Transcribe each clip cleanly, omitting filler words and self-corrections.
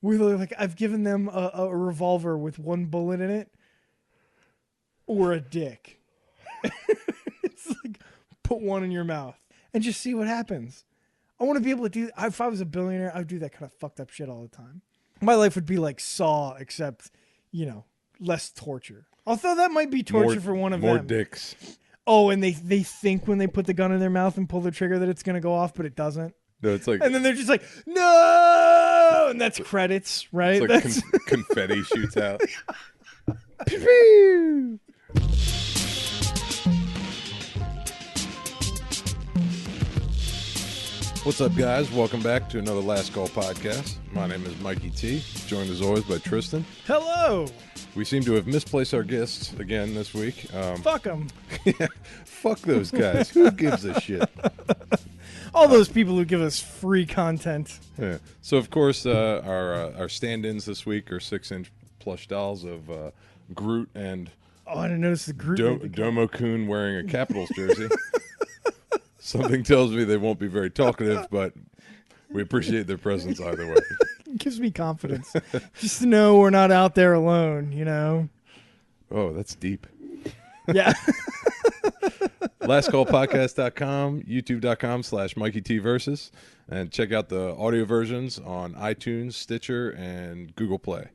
where they're like, I've given them a revolver with one bullet in it, or a dick. It's like, put one in your mouth and just see what happens. I want to be able to do. If I was a billionaire, I would do that kind of fucked up shit all the time. My life would be like Saw, except, less torture. Although that might be torture for one of them. More dicks. Oh, and they think when they put the gun in their mouth and pull the trigger that it's going to go off, but it doesn't. No, it's like, and then they're just like, no, and that's credits, right? It's like confetti shoots out. Pew! What's up, guys? Welcome back to another Last Call podcast. My name is Mikey T, joined as always by Tristan. Hello. We seem to have misplaced our guests again this week. Fuck them. Yeah, fuck those guys. Who gives a shit? All those people who give us free content. Yeah. So, of course, our stand-ins this week are 6-inch plush dolls of Groot and I didn't notice the Groot. Domo-kun wearing a Capitals jersey. Something tells me they won't be very talkative, but we appreciate their presence either way. It gives me confidence. Just to know we're not out there alone, Oh, that's deep. Yeah. LastCallPodcast.com, YouTube.com/MikeyTVersus, and check out the audio versions on iTunes, Stitcher, and Google Play.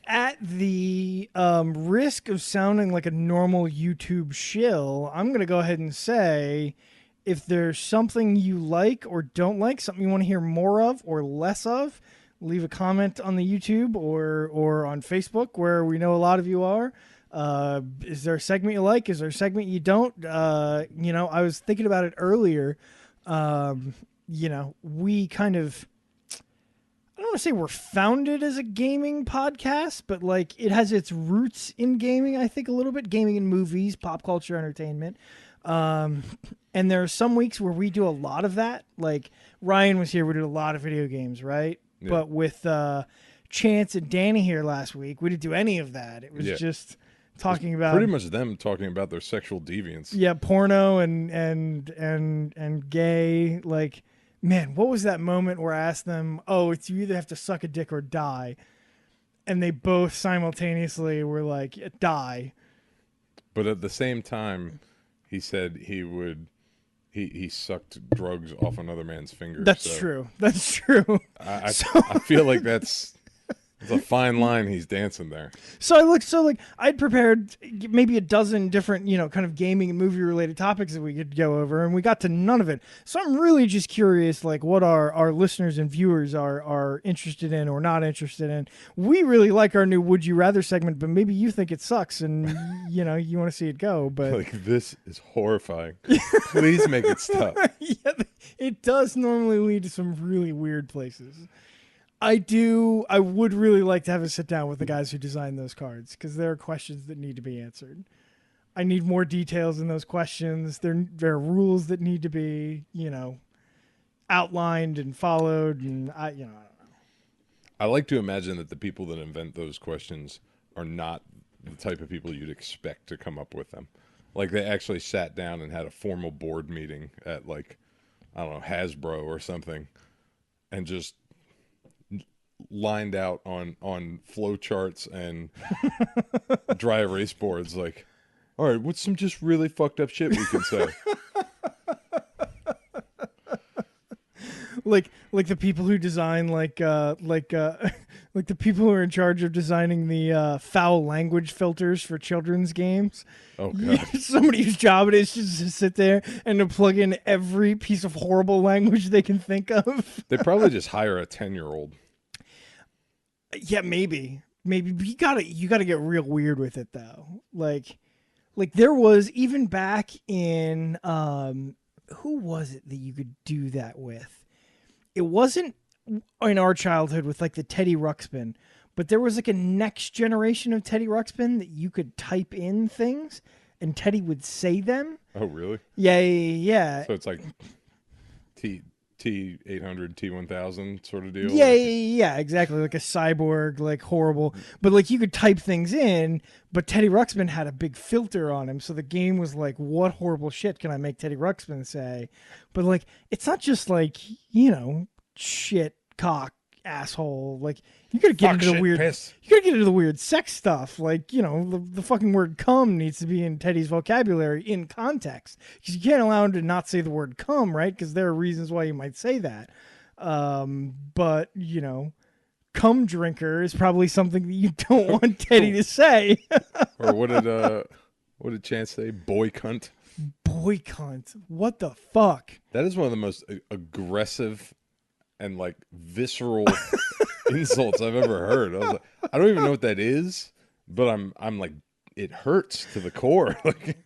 At the risk of sounding like a normal YouTube shill, I'm going to go ahead and say, if there's something you like or don't like, something you want to hear more of or less of, leave a comment on the YouTube or on Facebook, where we know a lot of you are. Is there a segment you like? Is there a segment you don't? I was thinking about it earlier. We kind of, I don't want to say we're founded as a gaming podcast, but like it has its roots in gaming, I think, a little bit. Gaming and movies, pop culture, entertainment. And there are some weeks where we do a lot of that. Like Ryan was here, we did a lot of video games, right? Yeah. But with Chance and Danny here last week, we didn't do any of that. It was just talking about pretty much them talking about their sexual deviance. Yeah, porno and gay. Like, man, what was that moment where I asked them, "Oh, it's you either have to suck a dick or die," and they both simultaneously were like, "Die." But at the same time, he said he sucked drugs off another man's fingers. That's true. That's true. I feel like that's a fine line he's dancing there. So I'd prepared maybe a dozen different, kind of gaming and movie related topics that we could go over, and we got to none of it. So I'm really just curious, like, what our listeners and viewers are interested in or not interested in. We really like our new Would You Rather segment, but maybe you think it sucks and, you want to see it go. But like, this is horrifying. Please make it stop. Yeah, it does normally lead to some really weird places. I would really like to have a sit down with the guys who designed those cards, because there are questions that need to be answered. I need more details in those questions. There are rules that need to be, outlined and followed, and I don't know. I like to imagine that the people that invent those questions are not the type of people you'd expect to come up with them. Like, they actually sat down and had a formal board meeting at, like, I don't know, Hasbro or something, and just lined out on flow charts and dry erase boards, like, all right, what's some just really fucked up shit we can say? like the people who design like the people who are in charge of designing the foul language filters for children's games. Oh god. Somebody whose job it is just to sit there and to plug in every piece of horrible language they can think of. They probably just hire a 10-year-old. Yeah, maybe. But you gotta get real weird with it though. Like there was, even back in who was it that you could do that with? It wasn't in our childhood with like the Teddy Ruxpin, but there was like a next generation of Teddy Ruxpin that you could type in things and Teddy would say them. Oh really? Yeah. So it's like T800, T1000 sort of deal? Yeah, exactly. Like a cyborg, like horrible. But like you could type things in, but Teddy Ruxpin had a big filter on him. So the game was like, what horrible shit can I make Teddy Ruxpin say? But like, it's not just like, shit, cock, asshole. Like, you gotta get Fuck, into the shit, weird. piss. You gotta get into the weird sex stuff. Like, the fucking word "cum" needs to be in Teddy's vocabulary in context, because you can't allow him to not say the word "cum," right? Because there are reasons why you might say that. But cum drinker is probably something that you don't want Teddy to say. Or what did Chance say? Boy cunt. Boy cunt. What the fuck? That is one of the most aggressive and like visceral insults I've ever heard. I was like, I don't even know what that is, but I'm like, it hurts to the core. Like,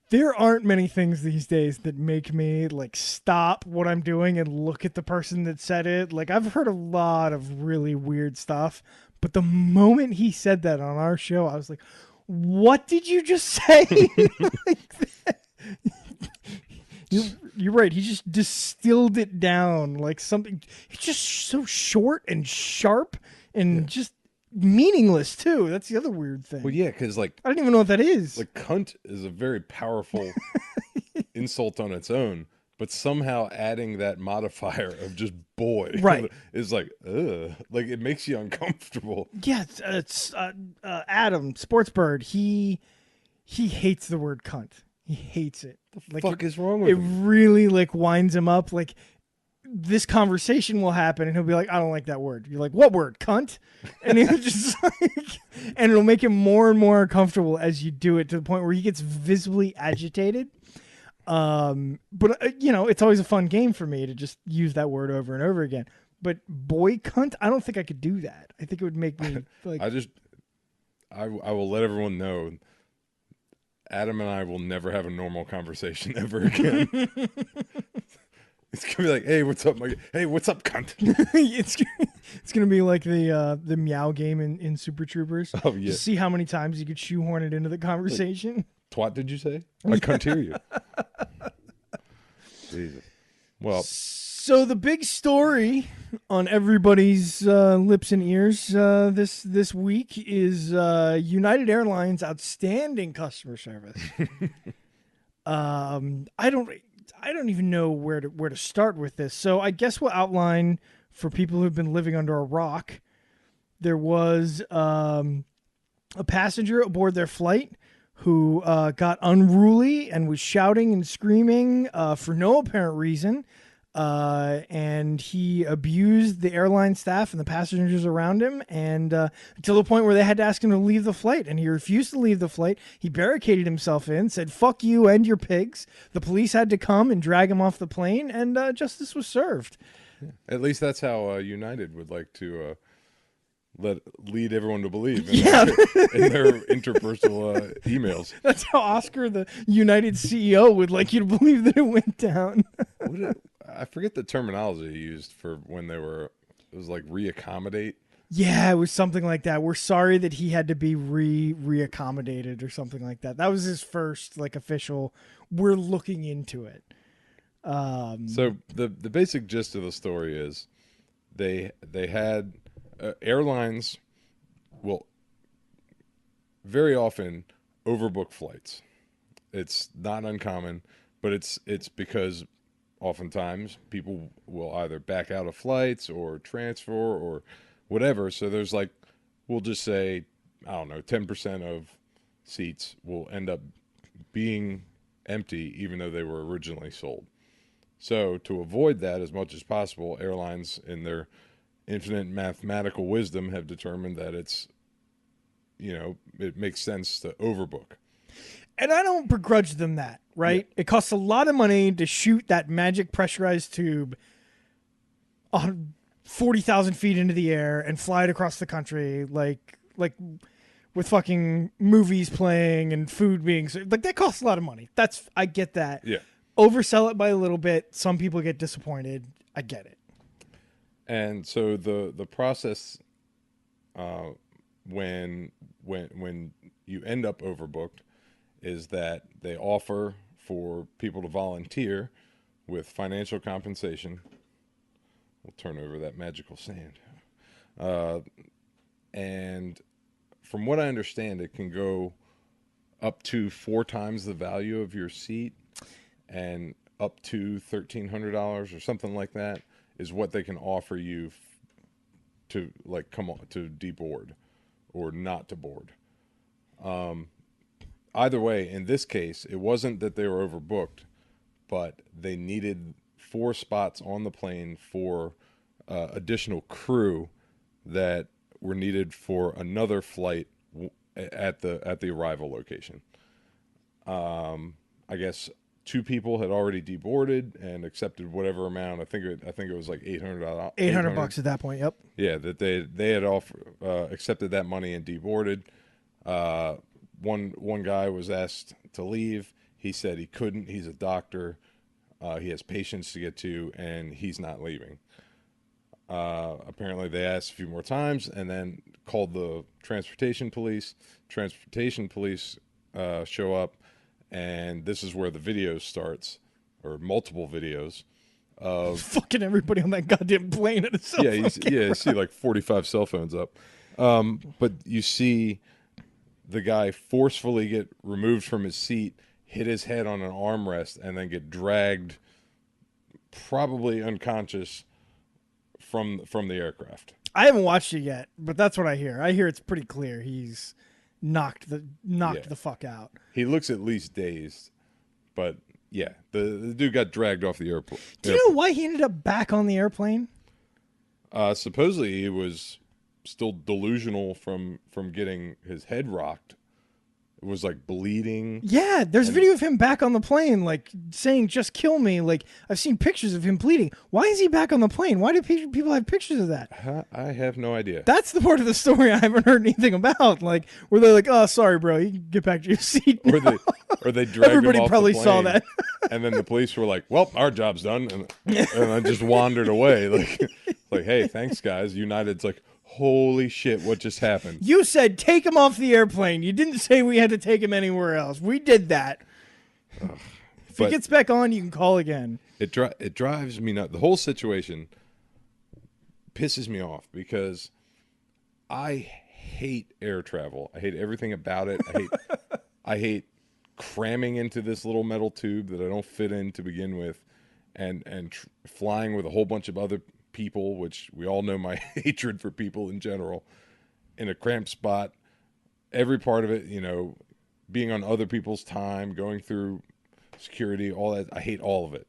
there aren't many things these days that make me like stop what I'm doing and look at the person that said it. Like, I've heard a lot of really weird stuff, but the moment he said that on our show, I was like, what did you just say? You're right. He just distilled it down like something. It's just so short and sharp and just meaningless too. That's the other weird thing. well, yeah, because like I don't even know what that is. like cunt is a very powerful insult on its own, but somehow adding that modifier of just boy Right. is like, ugh, like it makes you uncomfortable. Yeah, it's Adam Sportsbird. He hates the word cunt. He hates it. Like, Fuck is wrong it with him? really like winds him up. Like, this conversation will happen and he'll be like, I don't like that word. You're like, what word? Cunt? And he'll just like, and it'll make him more and more uncomfortable as you do it, to the point where he gets visibly agitated. But it's always a fun game for me to just use that word over and over again. But boy cunt, I don't think I could do that. I think it would make me like, I will let everyone know Adam and I will never have a normal conversation ever again. It's gonna be like, hey, what's up, Mike? Hey, what's up, cunt? it's gonna be like the meow game in Super Troopers. Oh yeah. Just see how many times you could shoehorn it into the conversation. Twat, did you say? I can't hear you. Jesus. Well, So the big story on everybody's lips and ears this week is United Airlines' outstanding customer service. I don't even know where to start with this. So I guess we'll outline for people who've been living under a rock. There was a passenger aboard their flight who got unruly and was shouting and screaming for no apparent reason. And he abused the airline staff and the passengers around him, and until the point where they had to ask him to leave the flight, and he refused to leave the flight. He barricaded himself in, said, "Fuck you and your pigs." The police had to come and drag him off the plane, and justice was served. at least that's how United would like to lead everyone to believe in, Yeah. in their interpersonal emails. That's how Oscar, the United CEO, would like you to believe that it went down. I forget the terminology used for when it was like reaccommodate. Yeah, it was something like that. We're sorry that he had to be reaccommodated or something like that. That was his first like official. We're looking into it. So the basic gist of the story is they had airlines will very often overbook flights. It's not uncommon, but it's because oftentimes people will either back out of flights or transfer or whatever. So there's like, we'll just say, I don't know, 10% of seats will end up being empty even though they were originally sold. So to avoid that as much as possible, airlines in their infinite mathematical wisdom have determined that it makes sense to overbook. And I don't begrudge them that, right? Yeah. It costs a lot of money to shoot that magic pressurized tube 40,000 feet into the air and fly it across the country, like with fucking movies playing and food being like that costs a lot of money. I get that. Yeah. Oversell it by a little bit. Some people get disappointed. I get it. And so the process, when you end up overbooked, is that they offer for people to volunteer with financial compensation. We'll turn over that magical sand. And from what I understand, it can go up to 4 times the value of your seat, and up to $1,300 or something like that is what they can offer you to like come on to deboard or not to board. Either way, in this case, it wasn't that they were overbooked, but they needed 4 spots on the plane for additional crew that were needed for another flight at the arrival location. I guess 2 people had already deboarded and accepted whatever amount. I think it was like $800. $800 at that point. Yep. Yeah, that they had accepted that money and deboarded. One guy was asked to leave. He said he couldn't. He's a doctor. He has patients to get to, and he's not leaving. Apparently, they asked a few more times, and then called the transportation police. Transportation police show up, and this is where the video starts, or multiple videos of fucking everybody on that goddamn plane at a cell phone. You see like 45 cell phones up. But you see the guy forcefully get removed from his seat, hit his head on an armrest, and then get dragged, probably unconscious, from the aircraft. I haven't watched it yet, but that's what I hear. I hear it's pretty clear he's knocked the fuck out. He looks at least dazed, but yeah, the dude got dragged off the airport. Do you know why he ended up back on the airplane? Supposedly he was still delusional from getting his head rocked. It was like bleeding. Yeah, there's video of him back on the plane, like saying, "Just kill me." Like I've seen pictures of him bleeding. Why is he back on the plane? Why do people have pictures of that? I have no idea. That's the part of the story I haven't heard anything about. Like where they're like, "Oh, sorry, bro, you can get back to your seat." Or they dragged Everybody him off probably the plane, saw that. And then the police were like, "Well, our job's done," and I just wandered away. Like, hey, thanks, guys. United's like, holy shit, what just happened? You said take him off the airplane. You didn't say we had to take him anywhere else. We did that. If he gets back on, you can call again. It drives me nuts. The whole situation pisses me off because I hate air travel. I hate everything about it. I hate cramming into this little metal tube that I don't fit in to begin with, and flying with a whole bunch of other people, which we all know my hatred for people in general, in a cramped spot. Every part of it, being on other people's time, going through security, all that. I hate all of it.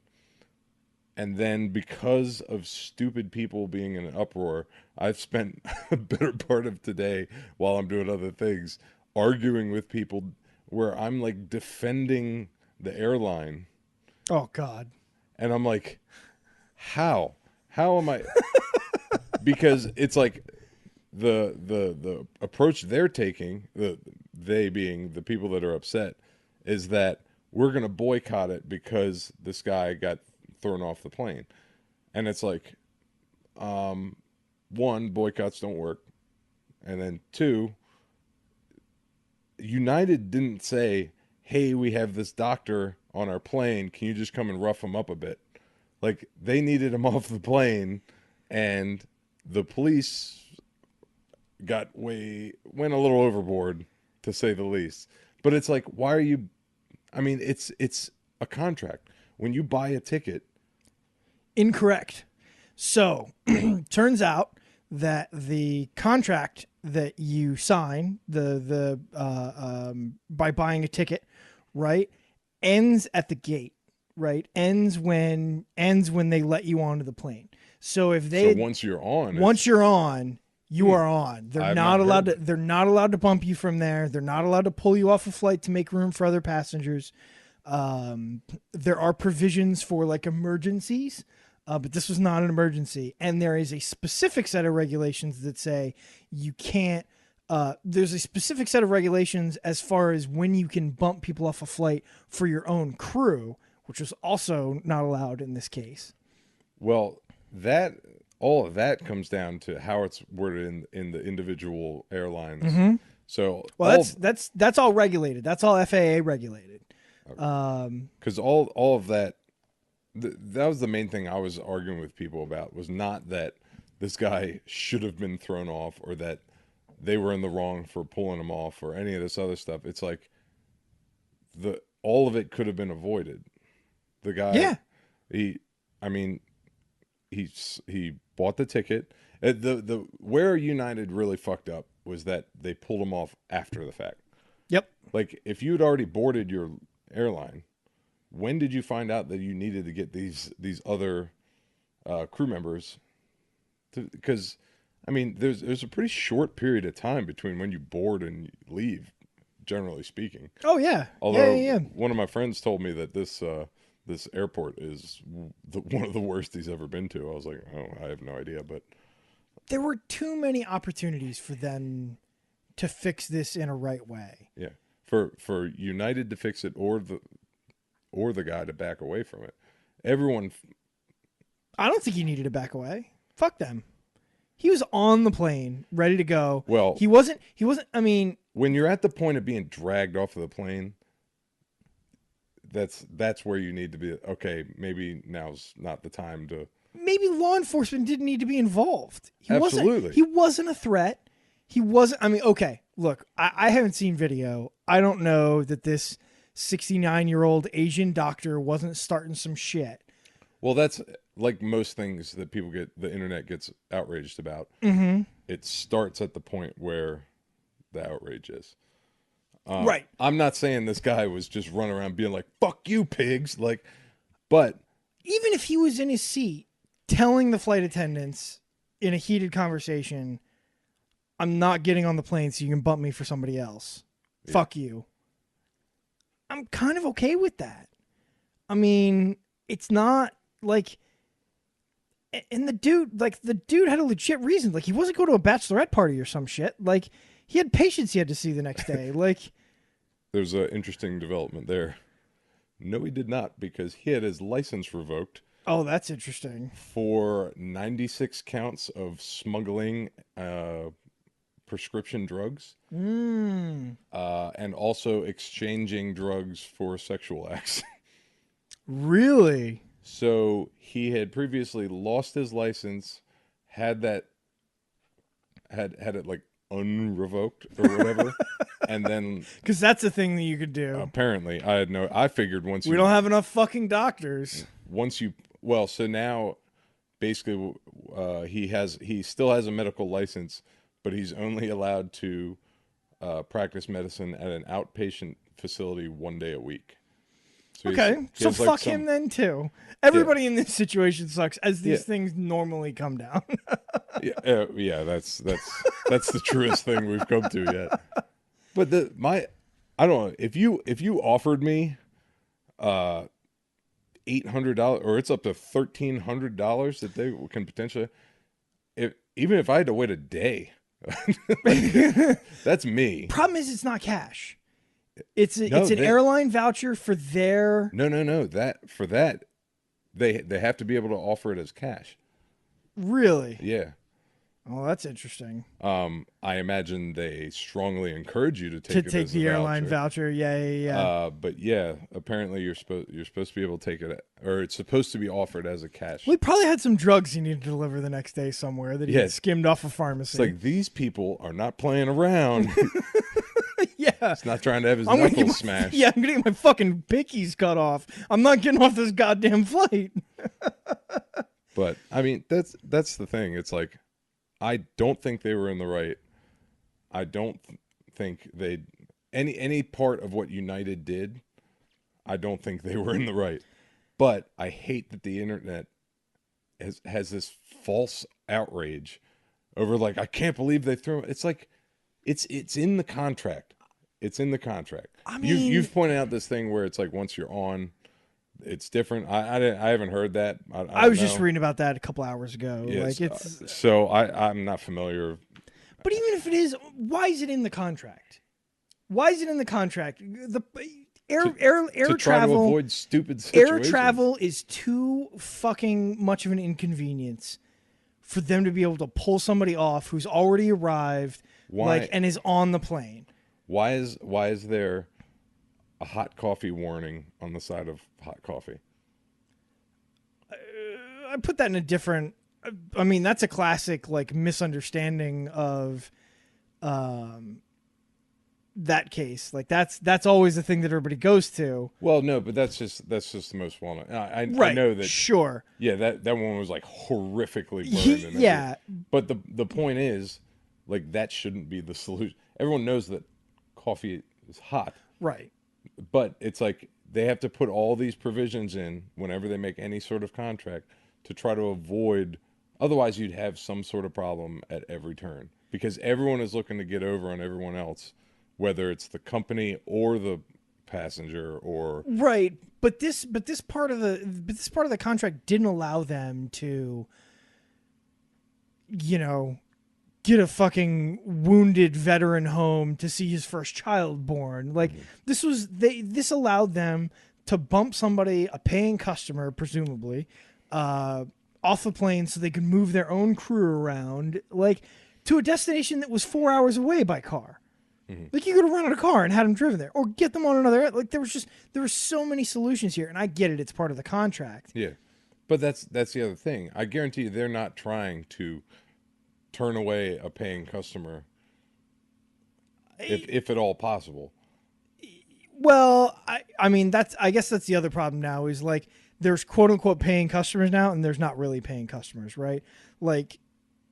And then because of stupid people being in an uproar, I've spent a better part of today, while I'm doing other things, arguing with people where I'm like defending the airline. Oh God. And I'm like, how am I? Because it's like the approach they're taking, they being the people that are upset, is that we're going to boycott it because this guy got thrown off the plane. And it's like, 1, boycotts don't work. And then 2, United didn't say, hey, we have this doctor on our plane. Can you just come and rough him up a bit? Like, they needed him off the plane, and the police went a little overboard, to say the least. But it's like, why are you? I mean, it's a contract. When you buy a ticket, incorrect. So, turns out that the contract that you sign, by buying a ticket, right, ends at the gate. Right, ends when they let you onto the plane. So if once you're on, you are on. They're not allowed to bump you from there. They're not allowed to pull you off a flight to make room for other passengers. There are provisions for like emergencies, but this was not an emergency. And there is a specific set of regulations that say you can't. There's a specific set of regulations as far as when you can bump people off a flight for your own crew, which was also not allowed in this case. Well, all of that comes down to how it's worded in the individual airlines. Mm-hmm. So, that's all regulated. That's all FAA regulated. Because all of that, that was the main thing I was arguing with people about, was not that this guy should have been thrown off or that they were in the wrong for pulling him off or any of this other stuff. It's like all of it could have been avoided. The guy, yeah. he bought the ticket. The where United really fucked up was that they pulled him off after the fact. Yep. Like, if you had already boarded your airline, when did you find out that you needed to get these other crew members? Because, I mean, there's a pretty short period of time between when you board and leave, generally speaking. Oh yeah. Although Yeah. one of my friends told me that this airport is one of the worst he's ever been to. I was like, oh, I have no idea, but There were too many opportunities for them to fix this in a right way. yeah, for United to fix it, or the guy to back away from it. Everyone, I don't think he needed to back away. Fuck them. He was on the plane, ready to go. Well, he wasn't. I mean, when you're at the point of being dragged off of the plane, that's where you need to be. Okay, maybe now's not the time to. maybe law enforcement didn't need to be involved. Absolutely. He wasn't a threat. He wasn't. I mean, okay, look, I haven't seen video. I don't know that this 69-year-old Asian doctor wasn't starting some shit. Well, that's like most things that the internet gets outraged about. Mm-hmm. It starts at the point where the outrage is. Right. I'm not saying this guy was just running around being like, fuck you, pigs. Like, but Even if he was in his seat telling the flight attendants in a heated conversation, I'm not getting on the plane so you can bump me for somebody else. Yeah. Fuck you. I'm kind of okay with that. I mean, it's not like, and the dude had a legit reason. Like, he wasn't going to a bachelorette party or some shit. Like, he had patients he had to see the next day. Like, there's an interesting development there. No, he did not, because he had his license revoked. Oh, that's interesting. For 96 counts of smuggling prescription drugs. And also exchanging drugs for sexual acts. Really? So he had previously lost his license, had it like unrevoked or whatever, and then because that's a thing that you could do. Apparently, I figured once we don't have enough fucking doctors. So now, basically, he still has a medical license, but he's only allowed to practice medicine at an outpatient facility 1 day a week. So fuck him then too. Everybody in this situation sucks, as these things normally come down. yeah, that's the truest thing we've come to yet. But I don't know, if you offered me $800, or it's up to $1,300 that they can potentially, even if I had to wait a day, that's me. Problem is, it's not cash. It's an airline voucher for their. No. For that, they have to be able to offer it as cash. Really? Yeah. Oh, that's interesting. I imagine they strongly encourage you to take the airline voucher. Yeah. But yeah, apparently you're supposed to be able to take it, or it's supposed to be offered as a cash. We probably had some drugs he needed to deliver the next day somewhere that he had skimmed off a pharmacy. It's like, these people are not playing around. Yeah. He's not trying to have his knuckles smashed. Yeah, I'm gonna get my fucking pickies cut off. I'm not getting off this goddamn flight. But I mean, that's the thing. It's like, I don't think they were in the right. I don't think they any part of what United did. I don't think they were in the right. But I hate that the internet has this false outrage over, like, I can't believe they threw. It's like, it's in the contract. It's in the contract. I mean, you've pointed out this thing where it's like, once you're on, it's different. I haven't heard that. I was just reading about that a couple hours ago. Yes. Like, it's so I'm not familiar. But even if it is, why is it in the contract? Why is it in the contract? The air to travel, try to avoid stupid situations. Air travel is too fucking much of an inconvenience for them to be able to pull somebody off who's already arrived, and is on the plane. Why is there a hot coffee warning on the side of hot coffee? I put that in a different. I mean, that's a classic, like, misunderstanding of that case. Like that's always the thing that everybody goes to. Well, no, but that's just the most well known. I Right. know that. Sure. Yeah, that one was like horrifically burned. And Yeah. but the point is, like, that shouldn't be the solution. Everyone knows that coffee is hot, Right. but it's like they have to put all these provisions in whenever they make any sort of contract to try to avoid. Otherwise, you'd have some sort of problem at every turn because everyone is looking to get over on everyone else, whether it's the company or the passenger or Right. But this part of the contract didn't allow them to, you know, get a fucking wounded veteran home to see his first child born. Like this allowed them to bump somebody, a paying customer, presumably, off the plane so they could move their own crew around, like to a destination that was 4 hours away by car. Like you could have rented a car and had them driven there, or get them on another. Like there were so many solutions here, and I get it; it's part of the contract. yeah. But that's the other thing. I guarantee you, they're not trying to turn away a paying customer, if at all possible. Well, I mean I guess that's the other problem now is like there's quote unquote paying customers now, and there's not really paying customers, right? Like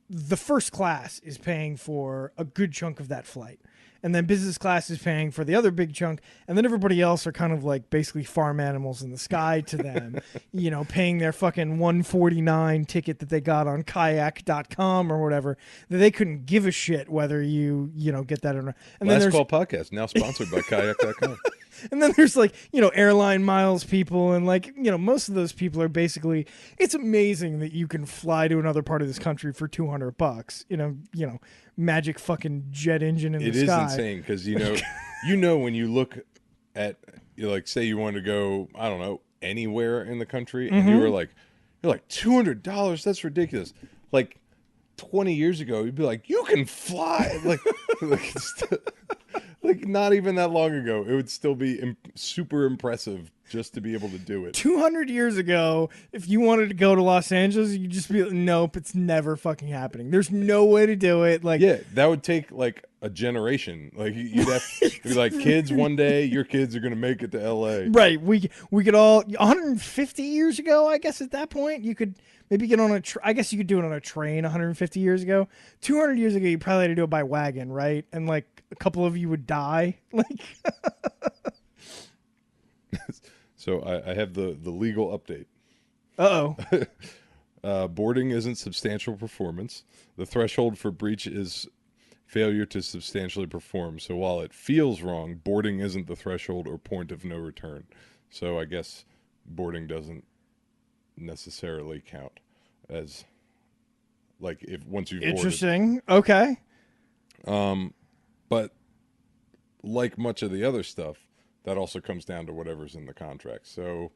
the first class is paying for a good chunk of that flight. And then business class is paying for the other big chunk. And then everybody else are kind of like basically farm animals in the sky to them, you know, paying their fucking $149 ticket that they got on kayak.com or whatever, that they couldn't give a shit whether you get that or not. And Last then Call Podcast, now sponsored by kayak.com. And then there's like, airline miles people. And like, most of those people are basically, it's amazing that you can fly to another part of this country for $200, magic fucking jet engine in the sky. It is insane because, when you look at, like, say you wanted to go, I don't know, anywhere in the country and you're like $200, that's ridiculous. Like 20 years ago, you'd be like, you can fly. Like not even that long ago, it would still be super impressive just to be able to do it. 200 years ago, if you wanted to go to Los Angeles, you'd just be like, nope, it's never fucking happening. There's no way to do it. Like, yeah, that would take like a generation. Like you'd have to be like, kids, one day your kids are going to make it to LA. Right. We could all 150 years ago, I guess at that point, you could maybe get on I guess you could do it on a train 150 years ago. 200 years ago, you probably had to do it by wagon, right? And like a couple of you would die. Like So I have the legal update. Uh-oh. Boarding isn't substantial performance. The threshold for breach is failure to substantially perform. So while it feels wrong, boarding isn't the threshold or point of no return. So I guess boarding doesn't necessarily count as like if once you've Interesting. Boarded. Okay. But like much of the other stuff, that also comes down to whatever's in the contract. So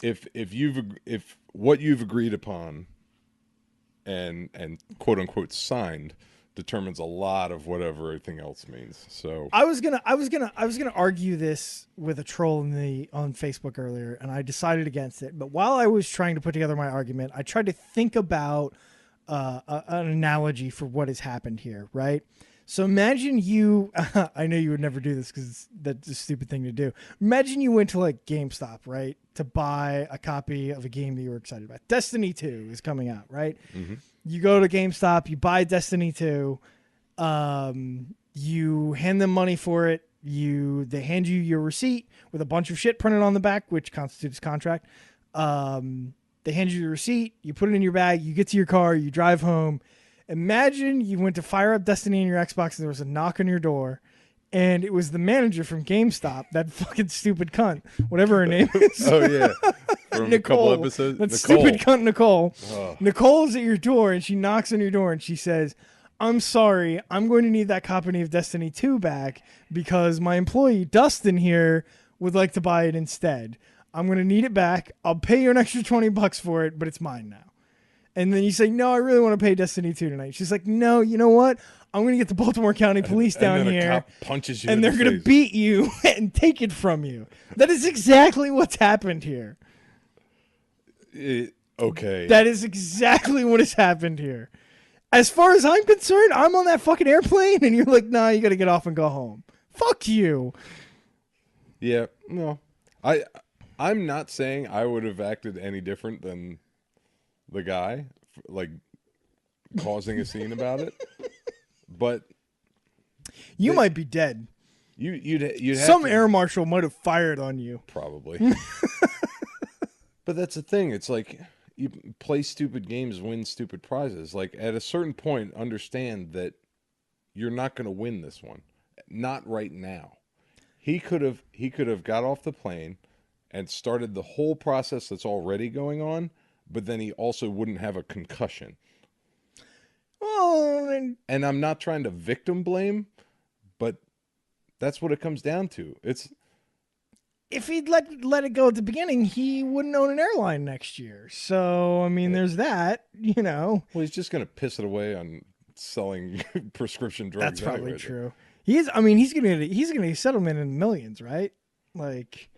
if what you've agreed upon and quote unquote signed determines a lot of whatever everything else means. So I was gonna argue this with a troll on Facebook earlier, and I decided against it. But while I was trying to put together my argument, I tried to think about an analogy for what has happened here, right? So imagine you, I know you would never do this because that's a stupid thing to do. Imagine you went to like GameStop, right? To buy a copy of a game that you were excited about. Destiny 2 is coming out, right? Mm-hmm. You go to GameStop, you buy Destiny 2, you hand them money for it. They hand you your receipt with a bunch of shit printed on the back, which constitutes contract. They hand you the receipt, you put it in your bag, you get to your car, you drive home. Imagine you went to fire up Destiny in your Xbox and there was a knock on your door and it was the manager from GameStop, that fucking stupid cunt, whatever her name is. Oh, yeah. From Nicole. A couple episodes. That stupid cunt, Nicole. Oh. Nicole is at your door and she knocks on your door and she says, I'm sorry, I'm going to need that copy of Destiny 2 back because my employee, Dustin here, would like to buy it instead. I'm going to need it back. I'll pay you an extra $20 for it, but it's mine now. And then you say, no, I really want to pay Destiny 2 tonight. She's like, no, you know what? I'm going to get the Baltimore County Police down and then here. A cop punches you and they're going to beat you and take it from you. That is exactly what's happened here. Okay. That is exactly what has happened here. As far as I'm concerned, I'm on that fucking airplane and you're like, nah, you got to get off and go home. Fuck you. Yeah, no, I'm not saying I would have acted any different than the guy, like causing a scene about it, but You might be dead. you'd have Some to air marshal might have fired on you. probably. But that's the thing. It's like you play stupid games, win stupid prizes. Like at a certain point, understand that you're not going to win this one. Not right now. He could have got off the plane and started the whole process that's already going on, but then he also wouldn't have a concussion. Well, And I'm not trying to victim blame, but that's what it comes down to. It's if he'd let it go at the beginning, he wouldn't own an airline next year. So, I mean, there's that, you know. well, he's just going to piss it away on selling prescription drugs. That's probably anyway. true. He's gonna get a settlement in millions, right? Like,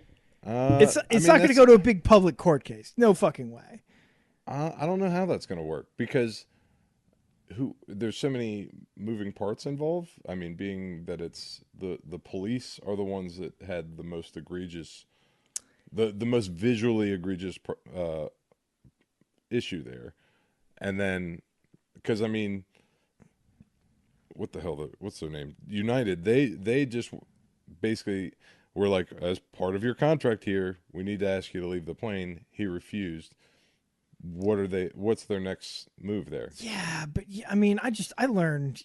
it's not gonna go to a big public court case. No fucking way. I don't know how that's going to work because there's so many moving parts involved. I mean, being that it's the police are the ones that had the most egregious, the most visually egregious issue there, and then because I mean, what the hell? What's their name? United. They just basically were like, as part of your contract here, we need to ask you to leave the plane. He refused. What's their next move there? Yeah, but I mean, I learned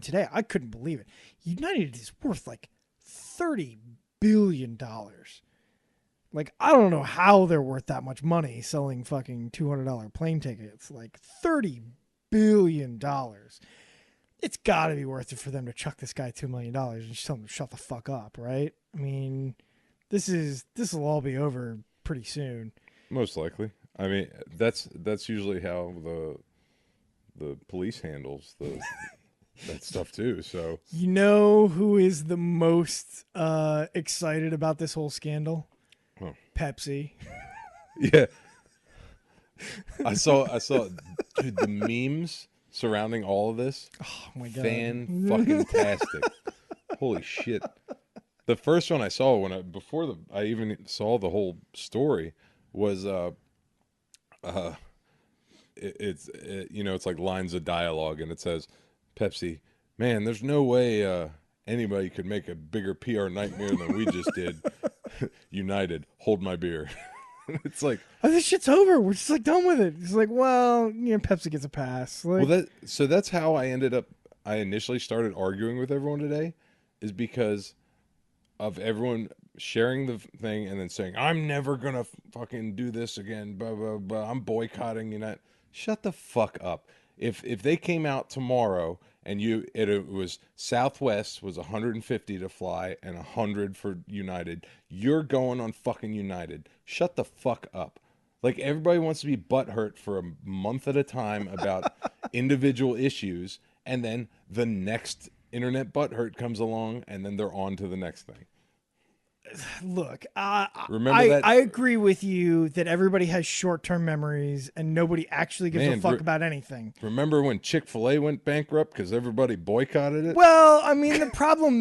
today. I couldn't believe it. United is worth like $30 billion. Like, I don't know how they're worth that much money selling fucking $200 plane tickets. Like $30 billion. It's got to be worth it for them to chuck this guy $2 million and just tell him to shut the fuck up, right? I mean, this will all be over pretty soon. Most likely. I mean, that's usually how the police handles that stuff too. So you know who is the most excited about this whole scandal? Huh. Pepsi. Yeah, I saw dude, the memes surrounding all of this. Oh my god, fan-fucking-tastic. Holy shit! The first one I saw before I even saw the whole story was it's like lines of dialogue, and it says, Pepsi, man, there's no way anybody could make a bigger PR nightmare than we just did. United, hold my beer. It's like, oh, this shit's over. We're just like done with it. It's like, well, Pepsi gets a pass. Like, well, that's how I initially started arguing with everyone today, is because of everyone sharing the thing and then saying, I'm never gonna fucking do this again, blah blah blah, I'm boycotting United. Shut the fuck up. If they came out tomorrow and it was Southwest was 150 to fly and 100 for United, you're going on fucking United. Shut the fuck up. Like, everybody wants to be butthurt for a month at a time about individual issues, and then the next internet butthurt comes along, and then they're on to the next thing. Look, Remember that? I agree with you that everybody has short-term memories and nobody actually gives a fuck about anything. Remember when Chick-fil-A went bankrupt because everybody boycotted it? Well, I mean, the problem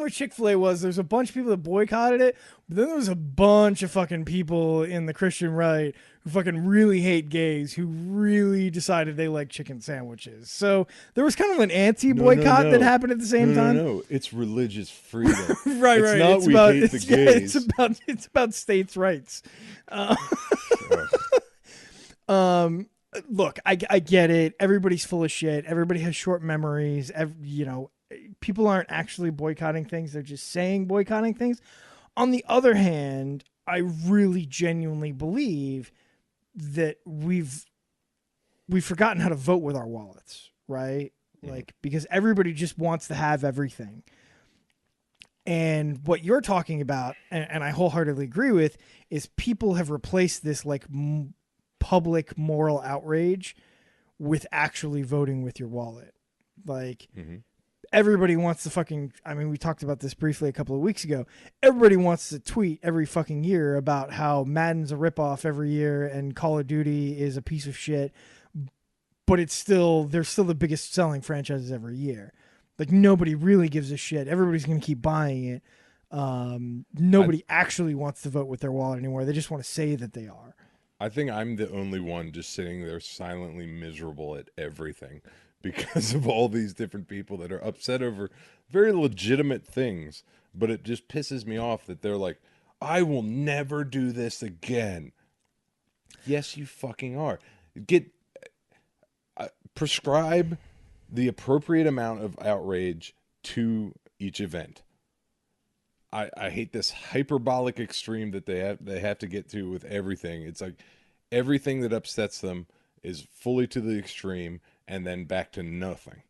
with Chick-fil-A was there's a bunch of people that boycotted it, but then there was a bunch of fucking people in the Christian right who fucking really hate gays, who really decided they like chicken sandwiches. So there was kind of an anti-boycott that happened at the same time. No, it's religious freedom. Right. It's not we hate the gays. It's about states' rights. Look, I get it. Everybody's full of shit. Everybody has short memories. People aren't actually boycotting things. They're just saying boycotting things. On the other hand, I really genuinely believe that we've forgotten how to vote with our wallets, right? Like, because everybody just wants to have everything. And what you're talking about, and I wholeheartedly agree with, is people have replaced this like public moral outrage with actually voting with your wallet. Like, everybody wants to fucking, I mean, we talked about this briefly a couple of weeks ago. Everybody wants to tweet every fucking year about how Madden's a ripoff every year and Call of Duty is a piece of shit, but they're still the biggest selling franchises every year. Like nobody really gives a shit. Everybody's going to keep buying it. Nobody actually wants to vote with their wallet anymore. They just want to say that they are. I think I'm the only one just sitting there silently miserable at everything because of all these different people that are upset over very legitimate things. But it just pisses me off that they're like, I will never do this again. Yes, you fucking are. Get prescribe the appropriate amount of outrage to each event. I hate this hyperbolic extreme that they have to get to with everything. It's like everything that upsets them is fully to the extreme and then back to nothing.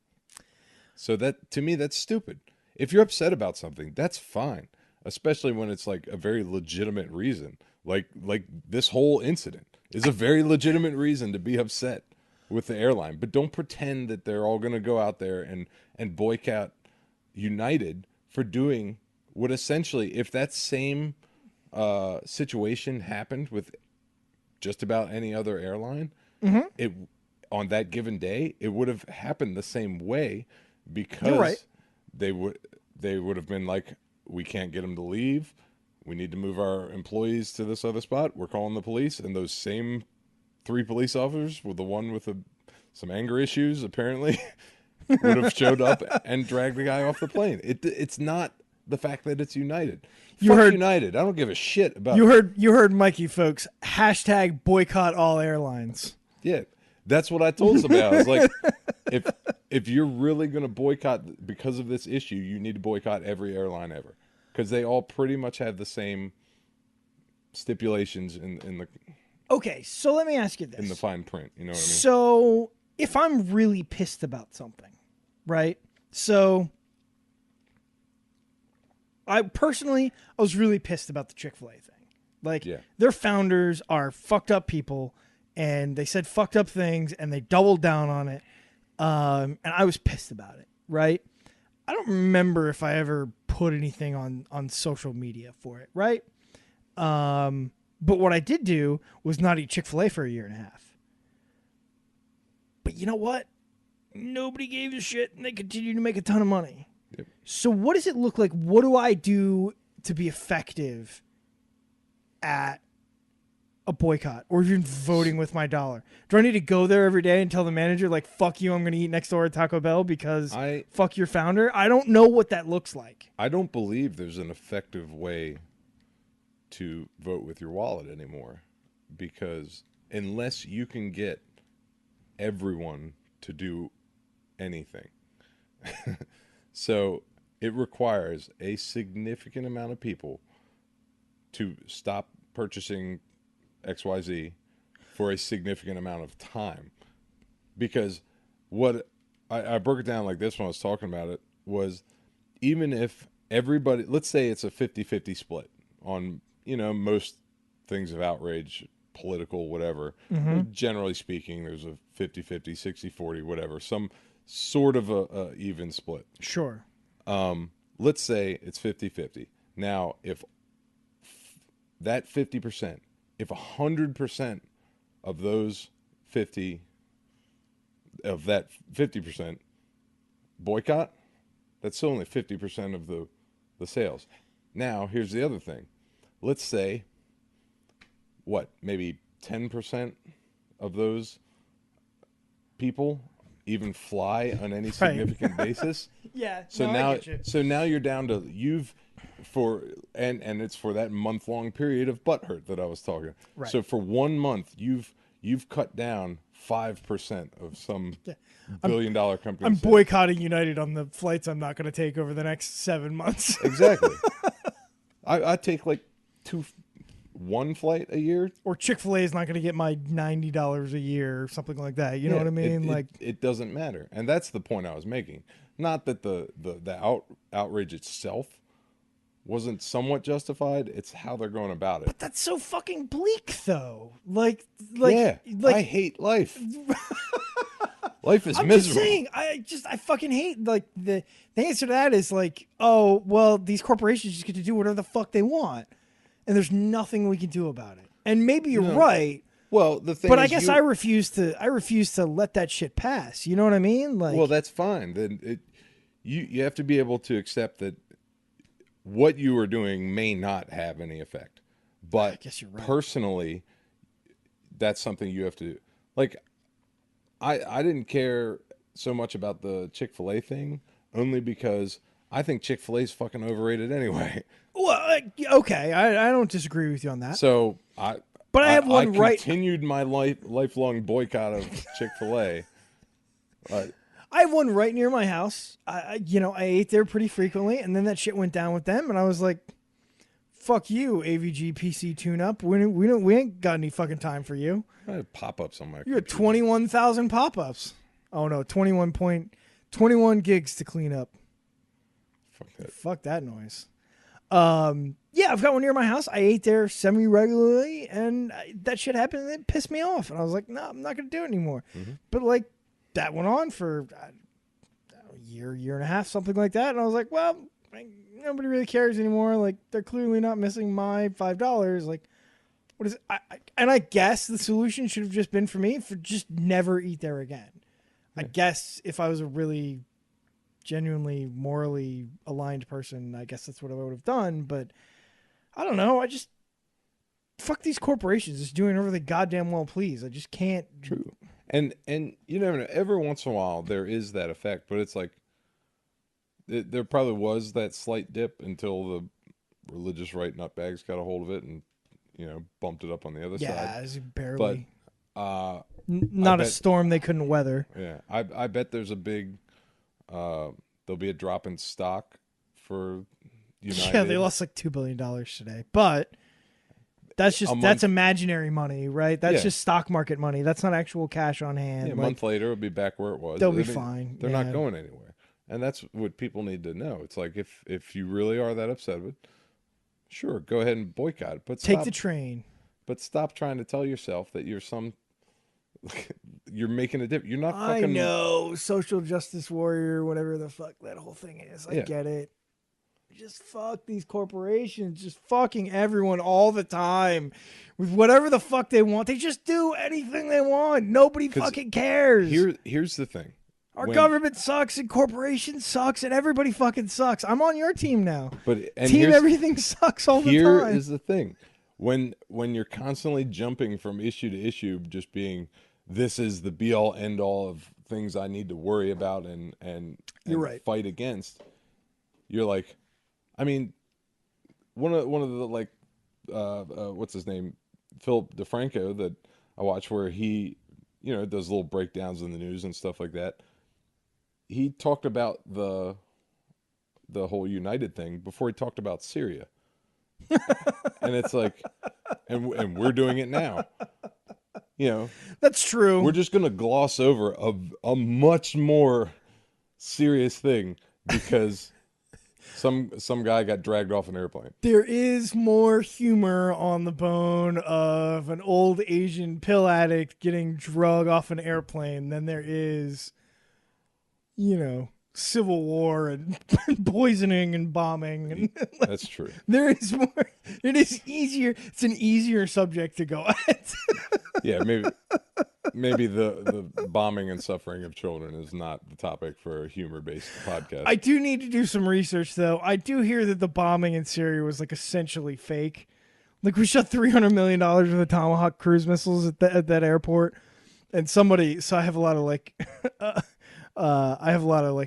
So that, to me, that's stupid. If you're upset about something, that's fine, especially when it's like a very legitimate reason. Like this whole incident is a very legitimate reason to be upset with the airline. But don't pretend that they're all going to go out there and boycott United for doing what essentially, if that same situation happened with just about any other airline, it on that given day, it would have happened the same way because You're right. they would have been like, we can't get them to leave. We need to move our employees to this other spot. We're calling the police. And those same 3 police officers with the one with some anger issues, apparently, would have showed up and dragged the guy off the plane. It's not the fact that it's United. Fuck United. I don't give a shit about. You heard Mikey, folks. Hashtag boycott all airlines. Yeah, that's what I told somebody. I was like, if you're really going to boycott because of this issue, you need to boycott every airline ever, because they all pretty much have the same stipulations in the. Okay, so let me ask you this. In the fine print, you know what I mean? So if I'm really pissed about something, right? So I was really pissed about the Chick-fil-A thing. Like, their founders are fucked up people, and they said fucked up things, and they doubled down on it. And I was pissed about it, right? I don't remember if I ever put anything on social media for it, right? But what I did do was not eat Chick-fil-A for a year and a half. But you know what? Nobody gave a shit, and they continue to make a ton of money. Yep. So what does it look like? What do I do to be effective at a boycott or even voting with my dollar? Do I need to go there every day and tell the manager, like, fuck you, I'm going to eat next door at Taco Bell because fuck your founder? I don't know what that looks like. I don't believe there's an effective way to vote with your wallet anymore, because unless you can get everyone to do anything. So it requires a significant amount of people to stop purchasing XYZ for a significant amount of time. Because what I broke it down like this when I was talking about it was, even if everybody, let's say it's a 50-50 split on, most things of outrage, political, whatever. Generally speaking, there's a 50-50, 60-40, whatever, some sort of a even split. Sure. Let's say it's 50-50. Now, if that 50%, if 100% of those 50, of that 50% boycott, that's still only 50% of the sales. Now, here's the other thing. Let's say, maybe 10% of those people even fly on any significant basis. Yeah. So now you're down to and it's for that month-long period of butthurt that I was talking. Right. So for 1 month, you've cut down 5% of some billion-dollar company. I'm boycotting United on the flights I'm not going to take over the next 7 months. Exactly. I take like one flight a year. Or Chick-fil-A is not going to get my $90 a year or something like that. You know what I mean? It doesn't matter. And that's the point I was making. Not that the outrage itself wasn't somewhat justified. It's how they're going about it. But that's so fucking bleak, though. I hate life. Life is miserable. I'm just saying, I fucking hate, the answer to that is like, oh, well, these corporations just get to do whatever the fuck they want. And there's nothing we can do about it. And maybe you're right. Well, the thing but is, I guess I refuse to let that shit pass. You know what I mean? Well, that's fine. Then you have to be able to accept that what you are doing may not have any effect. I But guess you're right. personally, that's something you have to do. Like I didn't care so much about the Chick-fil-A thing only because I think Chick-fil-A is fucking overrated anyway. Well, okay, I don't disagree with you on that. So But I have I one right. continued my lifelong boycott of Chick-fil-A. Uh, I have one right near my house. I ate there pretty frequently, and then that shit went down with them, and I was like, "Fuck you, AVG PC tune-up. We ain't got any fucking time for you. I have pop-ups on my You had computer. 21,000 pop-ups. Oh no, 21 gigs to clean up. Fuck that. Fuck that noise. Yeah, I've got one near my house. I ate there semi-regularly, and that shit happened, and it pissed me off. And I was like, no, I'm not gonna do it anymore. Mm-hmm. But like, that went on for a year and a half, something like that. And I was like, well, nobody really cares anymore. Like, they're clearly not missing my $5. Like, what is it? And I guess the solution should have just been for me for just never eat there again. I guess if I was a really genuinely morally aligned person, I guess that's what I would have done. But I don't know. I just fuck these corporations just doing whatever they goddamn well please. I just can't. True. And you never know. Every once in a while, there is that effect, but it's like there probably was that slight dip until the religious right nutbags got a hold of it and bumped it up on the other Yeah, side. it's barely. But not a storm they couldn't weather. yeah, I bet there's a big there'll be a drop in stock for United. Yeah, they lost like $2 billion today, but that's imaginary money, right? That's just stock market money. That's not actual cash on hand. Yeah, a month later, it'll be back where it was. They'll be fine. They're not going anywhere, and that's what people need to know. It's like if you really are that upset with it, sure, go ahead and boycott it, but take the train. But stop trying to tell yourself that you're making a difference. You're not fucking. I know, social justice warrior, whatever the fuck that whole thing is. I get it. Just fuck these corporations, just fucking everyone all the time with whatever the fuck they want. They just do anything they want. Nobody fucking cares. Here's the thing. Our government sucks and corporations sucks and everybody fucking sucks. I'm on your team now. Team everything sucks all the time. Here is the thing. When you're constantly jumping from issue to issue, just being this is the be all end all of things I need to worry about and you're right. Fight against, you're like, I mean, one of the like, what's his name, Philip DeFranco that I watch where he, does little breakdowns in the news and stuff like that. He talked about the whole United thing before he talked about Syria, and it's like, and we're doing it now. That's true. We're just gonna gloss over a much more serious thing because. Some guy got dragged off an airplane. There is more humor on the bone of an old Asian pill addict getting drugged off an airplane than there is, civil war and poisoning and bombing. And that's true. There is more. It is easier. It's an easier subject to go at. Yeah, maybe the bombing and suffering of children is not the topic for a humor-based podcast. I do need to do some research, though. I do hear that the bombing in Syria was like essentially fake. Like we shot $300 million worth of Tomahawk cruise missiles at that airport, and somebody. So I have a lot of like,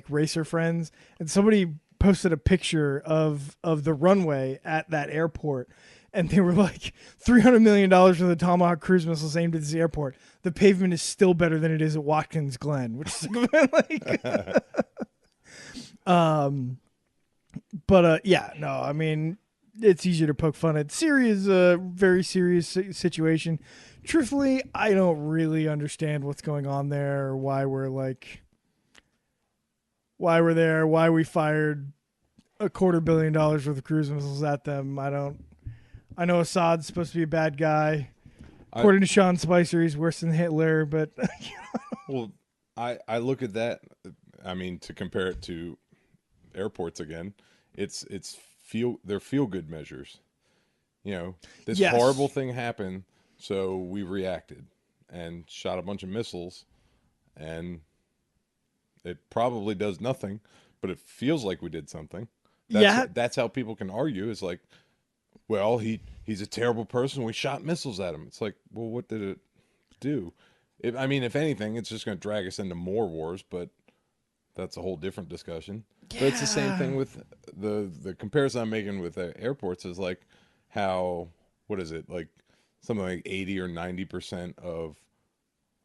racer friends, and somebody posted a picture of the runway at that airport. And they were like, $300 million worth of Tomahawk cruise missiles aimed at this airport. The pavement is still better than it is at Watkins Glen, which is like, yeah, no, I mean, it's easier to poke fun at. Syria's a very serious situation. Truthfully, I don't really understand what's going on there, or why we're there, why we fired $250 million worth of cruise missiles at them. I know Assad's supposed to be a bad guy. According to Sean Spicer, he's worse than Hitler, but well, I look at that. I mean, to compare it to airports again, they're feel good measures. This horrible thing happened, so we reacted and shot a bunch of missiles, and it probably does nothing but it feels like we did something. Yeah. That's how people can argue. Is like, well, he's a terrible person. We shot missiles at him. It's like, well, what did it do? I mean, if anything, it's just going to drag us into more wars. But that's a whole different discussion. Yeah. But it's the same thing with the comparison I'm making with airports is like how, what is it, like something like 80 or 90% of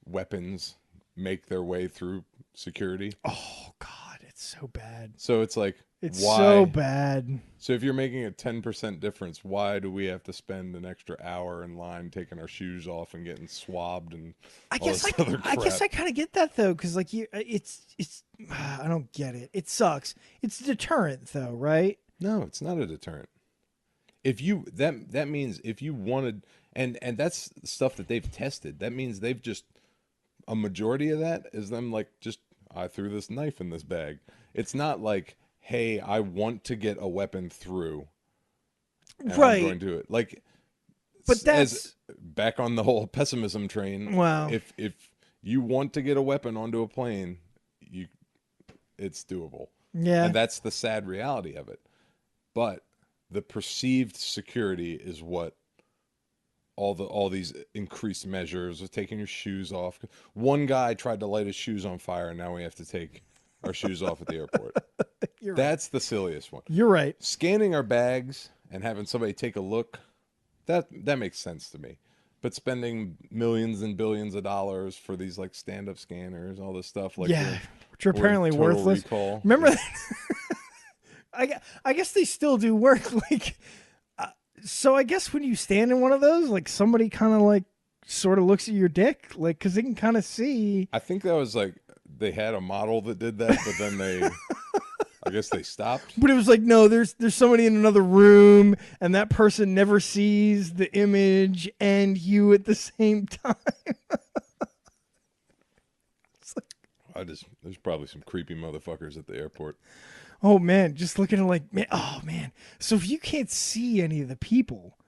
weapons make their way through security. Oh God, it's so bad. So it's like, It's why? so bad. So if you're making a 10% difference, why do we have to spend an extra hour in line taking our shoes off and getting swabbed and I all guess this other crap? I guess I kind of get that though, because like it's I don't get it. It sucks. It's a deterrent though, right? No, it's not a deterrent. If you that means if you wanted, and that's stuff that they've tested. That means they've just, a majority of that is them like, just, I threw this knife in this bag. It's not like, hey, I want to get a weapon through, and Right. I'm going to it. Like, But that's back on the whole pessimism train. Wow. If you want to get a weapon onto a plane, it's doable. Yeah. And that's the sad reality of it. But the perceived security is what all these increased measures of taking your shoes off. One guy tried to light his shoes on fire, and now we have to take our shoes off at the airport. That's the silliest one. You're right. Scanning our bags and having somebody take a look, that makes sense to me. But spending millions and billions of dollars for these like stand-up scanners, all this stuff, like Yeah, which are apparently Total worthless. Recall. Remember that? I guess they still do work. Like, so I guess when you stand in one of those, like somebody kind of like sort of looks at your dick, like, because they can kind of see. I think that was like they had a model that did that, but then I guess they stopped. But it was like, no, there's somebody in another room, and that person never sees the image and you at the same time. There's probably some creepy motherfuckers at the airport. Oh man, just looking at like, man, oh man. So if you can't see any of the people,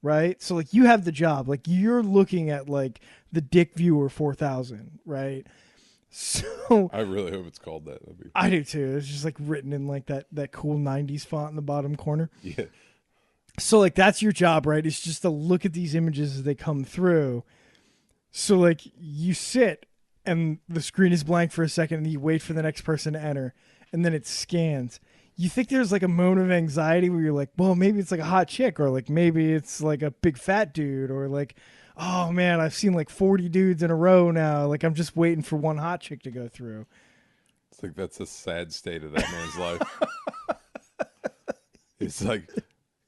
right? So like you have the job, like you're looking at like the Dick Viewer 4000, right? So I really hope it's called that. I do too. It's just like written in like that cool 90s font in the bottom corner. Yeah. So like that's your job, right? It's just to look at these images as they come through. So like you sit and the screen is blank for a second and you wait for the next person to enter and then it scans. You think there's like a moment of anxiety where you're like, well, maybe it's like a hot chick, or like maybe it's like a big fat dude, or like, oh man, I've seen like 40 dudes in a row now. Like I'm just waiting for one hot chick to go through. It's like that's a sad state of that man's life. It's like,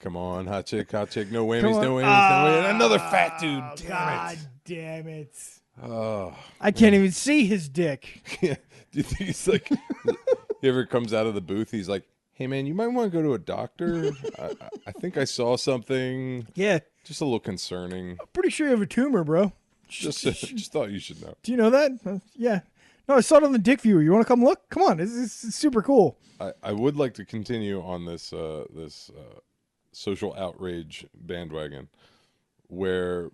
come on, hot chick, no whammies, no whammies, no whammies. Another fat dude. Damn God it. damn it. Oh, I can't even see his dick. yeah. Do you think he's like, he ever comes out of the booth, he's like, hey man, you might want to go to a doctor. I think I saw something. Yeah. Just a little concerning. I'm pretty sure you have a tumor, bro. Just thought you should know. Do you know that? Yeah. No, I saw it on the Dick Viewer. You want to come look? Come on. It's super cool. I would like to continue on this social outrage bandwagon, where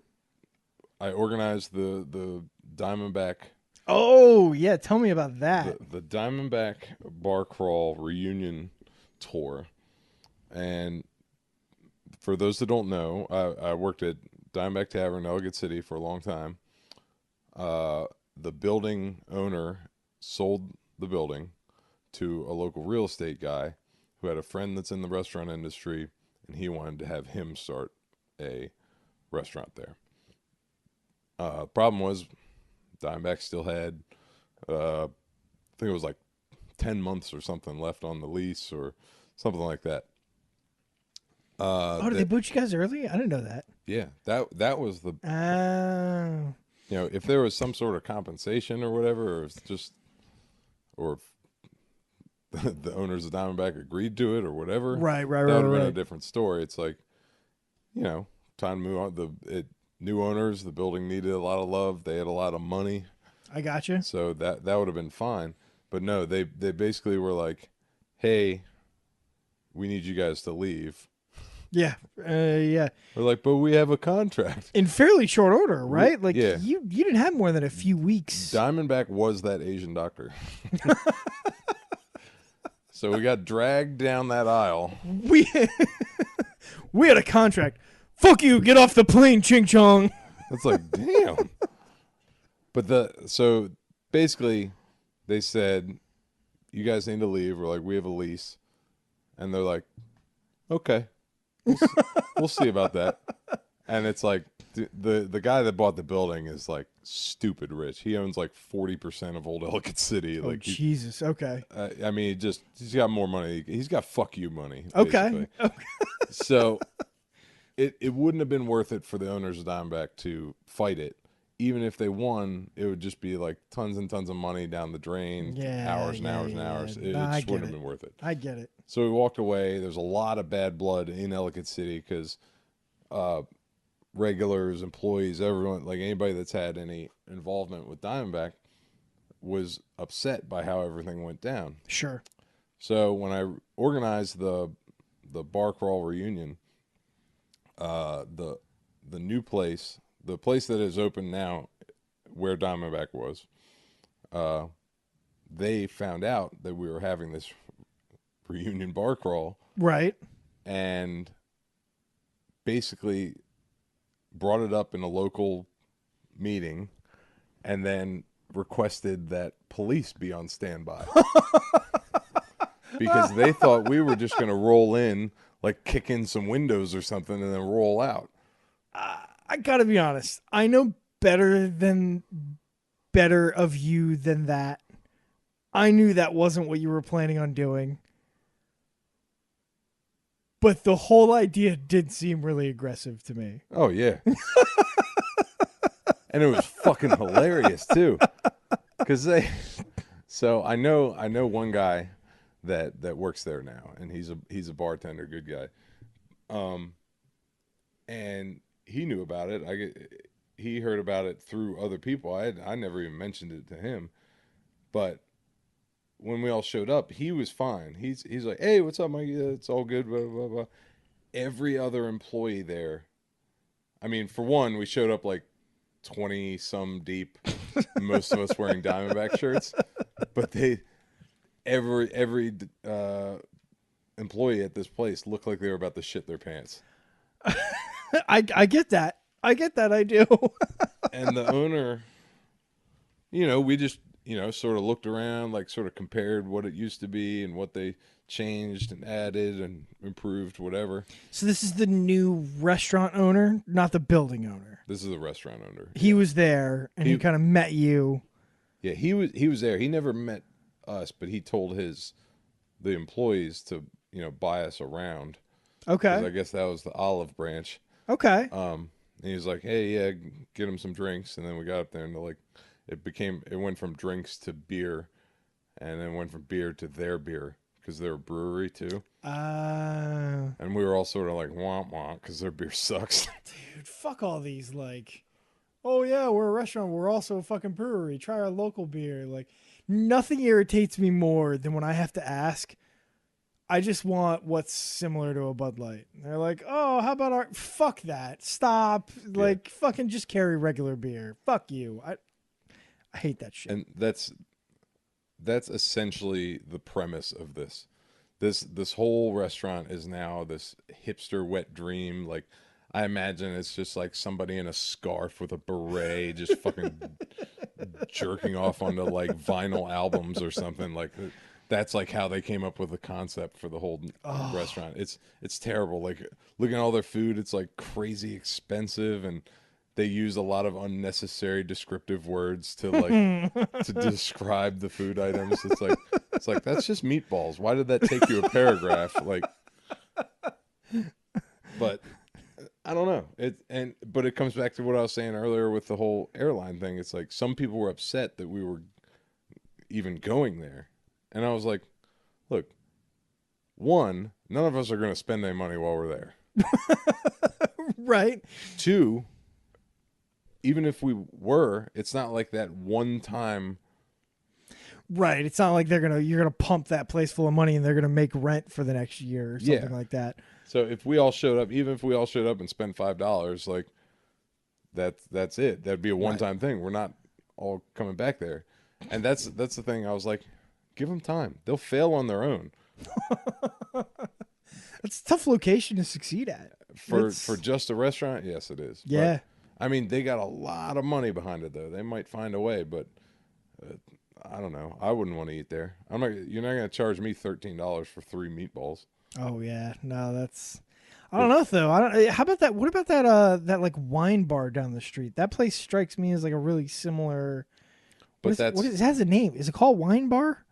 I organized the Diamondback. Oh, yeah. Tell me about that. The Diamondback Bar Crawl reunion tour. And for those that don't know, I worked at Diamondback Tavern, Ellicott City for a long time. The building owner sold the building to a local real estate guy who had a friend that's in the restaurant industry, and he wanted to have him start a restaurant there. Problem was, Diamondback still had, I think it was like 10 months or something left on the lease or something like that. Did they boot you guys early? I didn't know that. Yeah, that was the... You know, if there was some sort of compensation or whatever, or it's just... Or if the owners of Diamondback agreed to it or whatever. Right. That would have been a different story. It's like, you know, time to move on. New owners, the building needed a lot of love. They had a lot of money. I got you. So that would have been fine. But no, they basically were like, hey, we need you guys to leave. Yeah. Yeah. We're like, but we have a contract. In fairly short order, right? Like, yeah. you didn't have more than a few weeks. Diamondback was that Asian doctor. So we got dragged down that aisle. We we had a contract. Fuck you, get off the plane, Ching Chong. It's like, damn. But so basically they said, you guys need to leave. We're like, we have a lease. And they're like, okay, we'll see about that. And it's like, the guy that bought the building is like stupid rich. He owns like 40% of Old Ellicott City. Oh, Like, Jesus. Okay. I mean, he's got more money. He's got fuck you money. Okay. Basically. So it wouldn't have been worth it for the owners of Diamondback to fight it. Even if they won, it would just be like tons and tons of money down the drain, hours and hours and hours. It just wouldn't have been worth it. I get it. So we walked away. There's a lot of bad blood in Ellicott City because regulars, employees, everyone, like anybody that's had any involvement with Diamondback was upset by how everything went down. Sure. So when I organized the bar crawl reunion, the new place, the place that is open now, where Diamondback was, they found out that we were having this reunion bar crawl, right? And basically brought it up in a local meeting, and then requested that police be on standby. Because they thought we were just going to roll in, like kick in some windows or something, and then roll out. I gotta be honest. I know better of you than that. I knew that wasn't what you were planning on doing. But the whole idea did seem really aggressive to me. Oh, yeah. And it was fucking hilarious, too. Because so I know one guy that works there now, and he's a bartender, good guy. And he knew about it. He heard about it through other people. I never even mentioned it to him. But when we all showed up, he was fine. He's like, "Hey, what's up, Mikey? It's all good." Blah blah blah. Every other employee there, I mean, for one, we showed up like 20 some deep, most of us wearing Diamondback shirts, but every employee at this place looked like they were about to shit their pants. I get that. I do. And the owner, we just, sort of looked around, like sort of compared what it used to be and what they changed and added and improved, whatever. So this is the new restaurant owner, not the building owner. This is the restaurant owner. He was there, and he kind of met you. Yeah, he was there. He never met us, but he told the employees to, buy us around. Okay. 'Cause I guess that was the olive branch. Okay. And he was like, "Hey, yeah, get him some drinks." And then we got up there, and it went from drinks to beer, and then went from beer to their beer, because they're a brewery too. And we were all sort of like womp womp because their beer sucks. Dude, fuck all these, like, oh yeah, we're a restaurant, we're also a fucking brewery, try our local beer. Like, nothing irritates me more than when I have to ask. I just want what's similar to a Bud Light. They're like, oh, how about our... Fuck that. Stop. Like, fucking just carry regular beer. Fuck you. I hate that shit. And that's essentially the premise of this. This whole restaurant is now this hipster wet dream. Like, I imagine it's just like somebody in a scarf with a beret just fucking jerking off onto like vinyl albums or something. Like, that's like how they came up with the concept for the whole restaurant. It's terrible. Like, looking at all their food, it's like crazy expensive, and they use a lot of unnecessary descriptive words to like to describe the food items. It's like that's just meatballs. Why did that take you a paragraph? Like, but I don't know. But it comes back to what I was saying earlier with the whole airline thing. It's like some people were upset that we were even going there. And I was like, look, one, none of us are going to spend any money while we're there. Right. Two, even if we were, it's not like that one time. Right. It's not like you're gonna pump that place full of money and they're gonna make rent for the next year or something like that. So if we all showed up, even if we all showed up and spent $5, like that's it. That'd be a one-time thing. We're not all coming back there. And that's the thing. I was like, give them time. They'll fail on their own. It's a tough location to succeed at. For just a restaurant. Yes, it is. Yeah. But, I mean, they got a lot of money behind it, though. They might find a way, but I don't know. I wouldn't want to eat there. I'm not. You're not going to charge me $13 for 3 meatballs. Oh yeah. No, that's. I don't know though. I don't. How about that? What about that? That like wine bar down the street. That place strikes me as like a really similar. But It has a name. Is it called Wine Bar?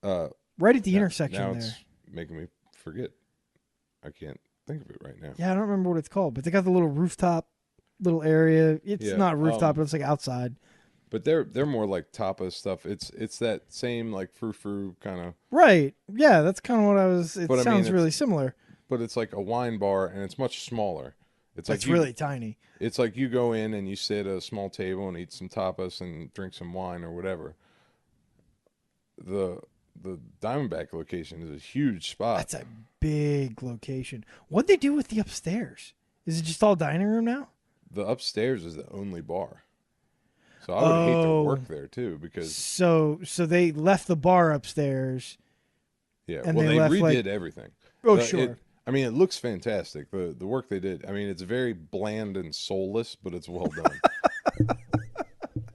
Right at the intersection now there. it's making me forget. I can't think of it right now. Yeah, I don't remember what it's called, but they got the little rooftop, little area. It's not rooftop, but it's like outside. But they're more like tapas stuff. It's that same like frou kind of. Right. Yeah, that's kind of what I was. It But, sounds really similar. But it's like a wine bar, and it's much smaller. It's really tiny. It's like you go in and you sit at a small table and eat some tapas and drink some wine or whatever. The Diamondback location is a huge spot. That's a big location. What'd they do with the upstairs? Is it just all dining room now? The upstairs is the only bar. So I would hate to work there too because so they left the bar upstairs. Yeah, and well, they redid everything. Oh, sure. It looks fantastic. The work they did. I mean, it's very bland and soulless, but it's well done.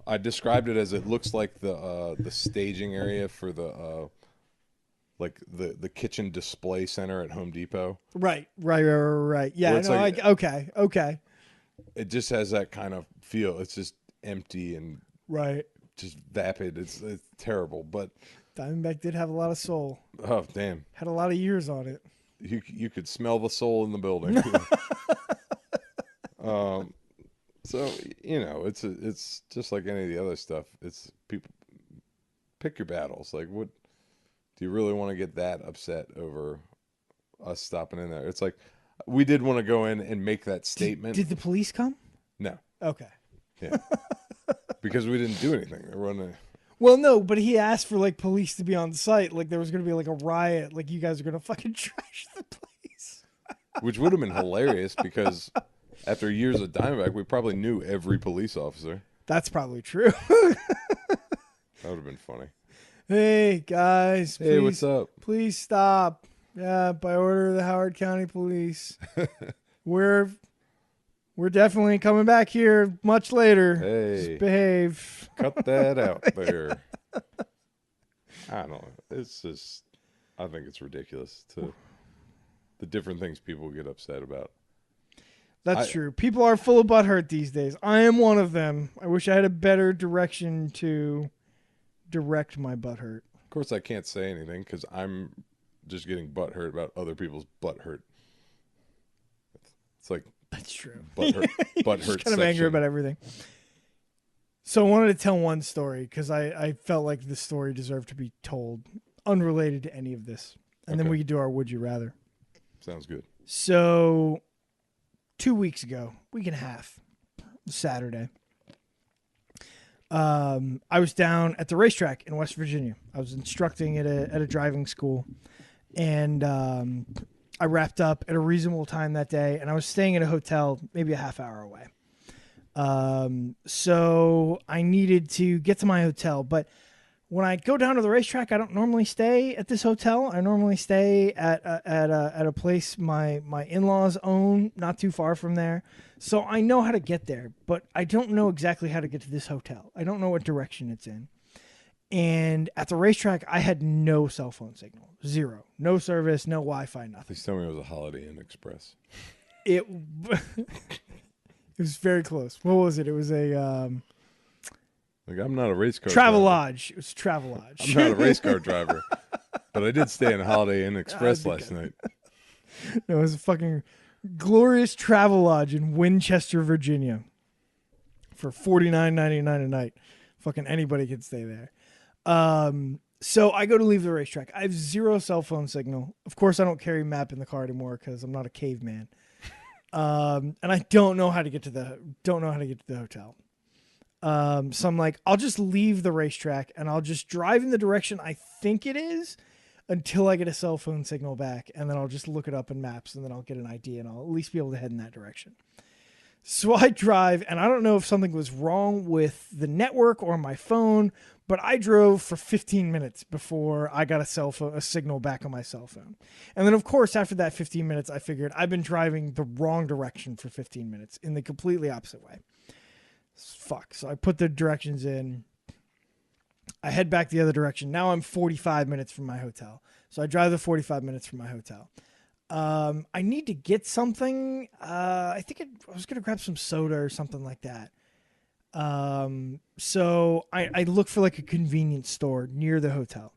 I described it as it looks like the staging area for the the kitchen display center at Home Depot. Right. Yeah, no, like, okay. It just has that kind of feel. It's just empty and just vapid. It's terrible, but Diamondback did have a lot of soul. Oh, damn. Had a lot of years on it. You could smell the soul in the building. So it's just like any of the other stuff. It's people pick your battles. Like, what do you really want to get that upset over us stopping in there? It's like we did want to go in and make that statement. Did the police come? No. Okay. Yeah. Because we didn't do anything. There wasn't Well, no, but he asked for like police to be on site. Like there was going to be like a riot. Like you guys are going to fucking trash the place. Which would have been hilarious because after years of Diamondback, we probably knew every police officer. That's probably true. That would have been funny. Hey, guys. Hey, what's up? Please stop. Yeah, by order of the Howard County Police. We're definitely coming back here much later. Hey. Just behave. Cut that out there. I don't know. It's just, I think it's ridiculous to the different things people get upset about. That's true. People are full of butthurt these days. I am one of them. I wish I had a better direction to direct my butthurt. Of course, I can't say anything because I'm just getting butthurt about other people's butthurt. It's like that's true. Butthurt. Kind of angry about everything. So I wanted to tell one story because I felt like this story deserved to be told, unrelated to any of this, and then we could do our would you rather. Sounds good. So 2 weeks ago, week and a half, Saturday, I was down at the racetrack in West Virginia. I was instructing at a driving school, and I wrapped up at a reasonable time that day, and I was staying at a hotel maybe a half hour away. So I needed to get to my hotel, but when I go down to the racetrack, I don't normally stay at this hotel. I normally stay at a place my in-laws own, not too far from there. So I know how to get there, but I don't know exactly how to get to this hotel. I don't know what direction it's in. And at the racetrack, I had no cell phone signal. Zero. No service, no Wi-Fi, nothing. Please tell me it was a Holiday Inn Express. It was very close. What was it? It was a... Like, I'm not a race car Travelodge. It was Travelodge. I'm not a race car driver, but I did stay in a Holiday Inn Express last night. It was a fucking glorious Travelodge in Winchester, Virginia for $49.99 a night. Fucking anybody can stay there. So I go to leave the racetrack. I have zero cell phone signal. Of course, I don't carry a map in the car anymore because I'm not a caveman. And I don't know how to get to the hotel. So I'm like, I'll just leave the racetrack and I'll just drive in the direction I think it is until I get a cell phone signal back. And then I'll just look it up in maps and then I'll get an idea and I'll at least be able to head in that direction. So I drive, and I don't know if something was wrong with the network or my phone, but I drove for 15 minutes before I got a signal back on my cell phone. And then, of course, after that 15 minutes, I figured I've been driving the wrong direction for 15 minutes in the completely opposite way. Fuck. So I put the directions in. I head back the other direction. Now I'm 45 minutes from my hotel. So I drive the 45 minutes from my hotel. I need to get something. I think I was going to grab some soda or something like that. So I look for like a convenience store near the hotel.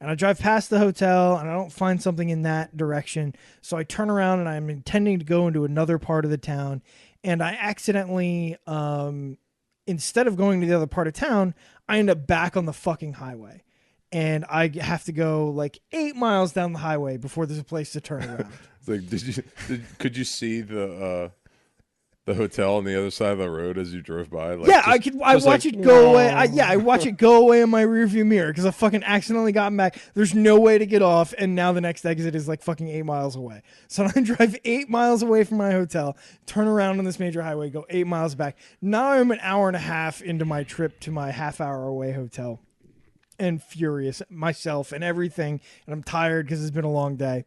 And I drive past the hotel and I don't find something in that direction. So I turn around and I'm intending to go into another part of the town. And I accidentally, instead of going to the other part of town, I end up back on the fucking highway. And I have to go like 8 miles down the highway before there's a place to turn around. It's like, could you see the hotel on the other side of the road as you drove by? Like, yeah, I watch it go away. I watch it go away in my rearview mirror because I fucking accidentally got back. There's no way to get off, and now the next exit is like fucking 8 miles away. So I drive 8 miles away from my hotel, turn around on this major highway, go 8 miles back. Now I'm an hour and a half into my trip to my half-hour away hotel. And furious at myself and everything, and I'm tired because it's been a long day.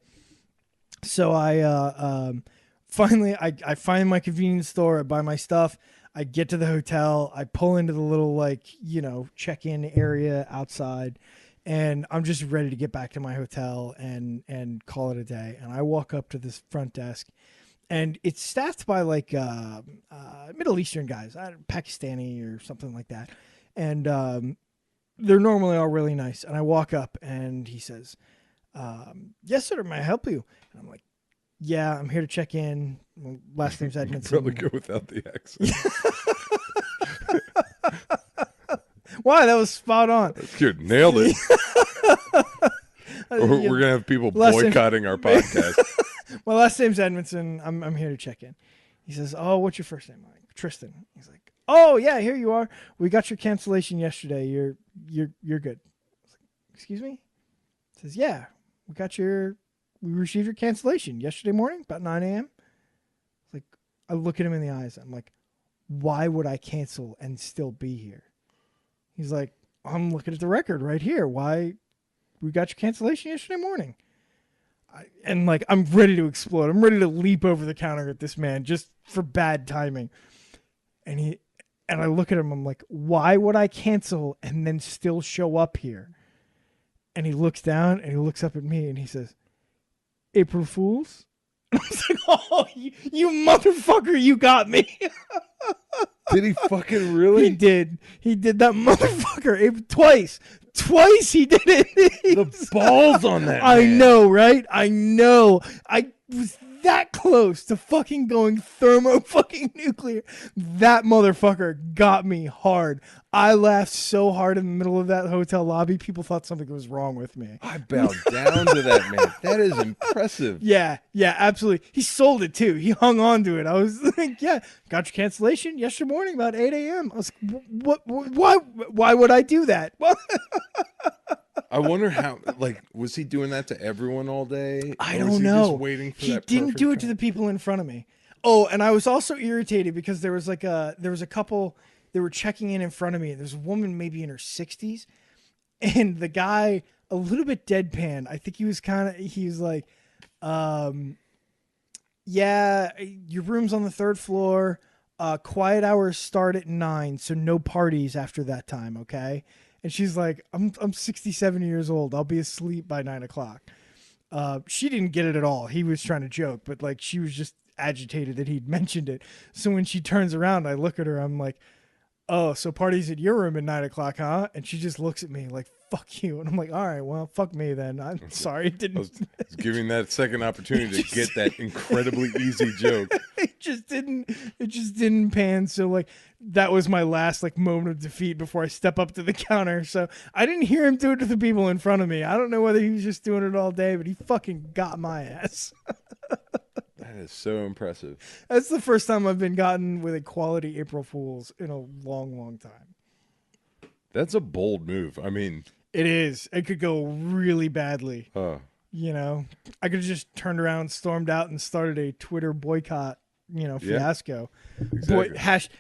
So I finally find my convenience store. I buy my stuff. I get to the hotel. I pull into the little check-in area outside, and I'm just ready to get back to my hotel and call it a day. And I walk up to this front desk, and it's staffed by like Middle Eastern guys, Pakistani or something like that, and they're normally all really nice. And I walk up and he says, yes, sir, may I help you? And I'm like, yeah, I'm here to check in. My last name's Edmondson. Probably go without the accent. Why? That was spot on. That's good. Nailed it. We're going to have people boycotting our podcast. My last name's Edmondson. I'm here to check in. He says, oh, what's your first name? I'm like, Tristan. He's like, oh, yeah, here you are. We got your cancellation yesterday. You're good. I was like, excuse me? He says, yeah, we received your cancellation yesterday morning about 9 a.m. Like, I look at him in the eyes. I'm like, why would I cancel and still be here? He's like, I'm looking at the record right here. Why? We got your cancellation yesterday morning. I'm ready to explode. I'm ready to leap over the counter at this man just for bad timing. And I look at him, I'm like, why would I cancel and then still show up here? And he looks down and he looks up at me and he says, April Fools? And I was like, oh, you motherfucker, you got me. Did he fucking really? He did. He did that motherfucker twice. Twice he did it. The balls on that, I man. know, right? I know. I was that close to fucking going thermo fucking nuclear. That motherfucker got me hard. I laughed so hard in the middle of that hotel lobby. People thought something was wrong with me. I bowed down to that man. That is impressive. Yeah, absolutely. He sold it too. He hung on to it. I was like, yeah, got your cancellation yesterday morning about 8 a.m. I was like, why would I do that? I wonder how, was he doing that to everyone all day? I don't know. Just waiting for he that didn't do it time? to the people in front of me. Oh, and I was also irritated because there was a couple, they were checking in front of me. There's a woman maybe in her 60s, and the guy a little bit deadpan. I think he was like, yeah, your room's on the 3rd floor. Quiet hours start at 9, so no parties after that time, okay? And she's like, I'm 67 years old. I'll be asleep by 9 o'clock. She didn't get it at all. He was trying to joke, but she was just agitated that he'd mentioned it. So when she turns around, I look at her. I'm like, oh, so parties at your room at 9 o'clock, huh? And she just looks at me like, fuck you. And I'm like, all right, well, fuck me then. I'm sorry. It didn't. I was giving that second opportunity to get that incredibly easy joke. It just didn't pan. So that was my last moment of defeat before I step up to the counter. So I didn't hear him do it to the people in front of me. I don't know whether he was just doing it all day, but he fucking got my ass. That is so impressive. That's the first time I've been gotten with a quality April Fool's in a long, long time. That's a bold move. I mean, it is. It could go really badly. I could have just turned around, stormed out, and started a Twitter boycott Yeah, fiasco. exactly.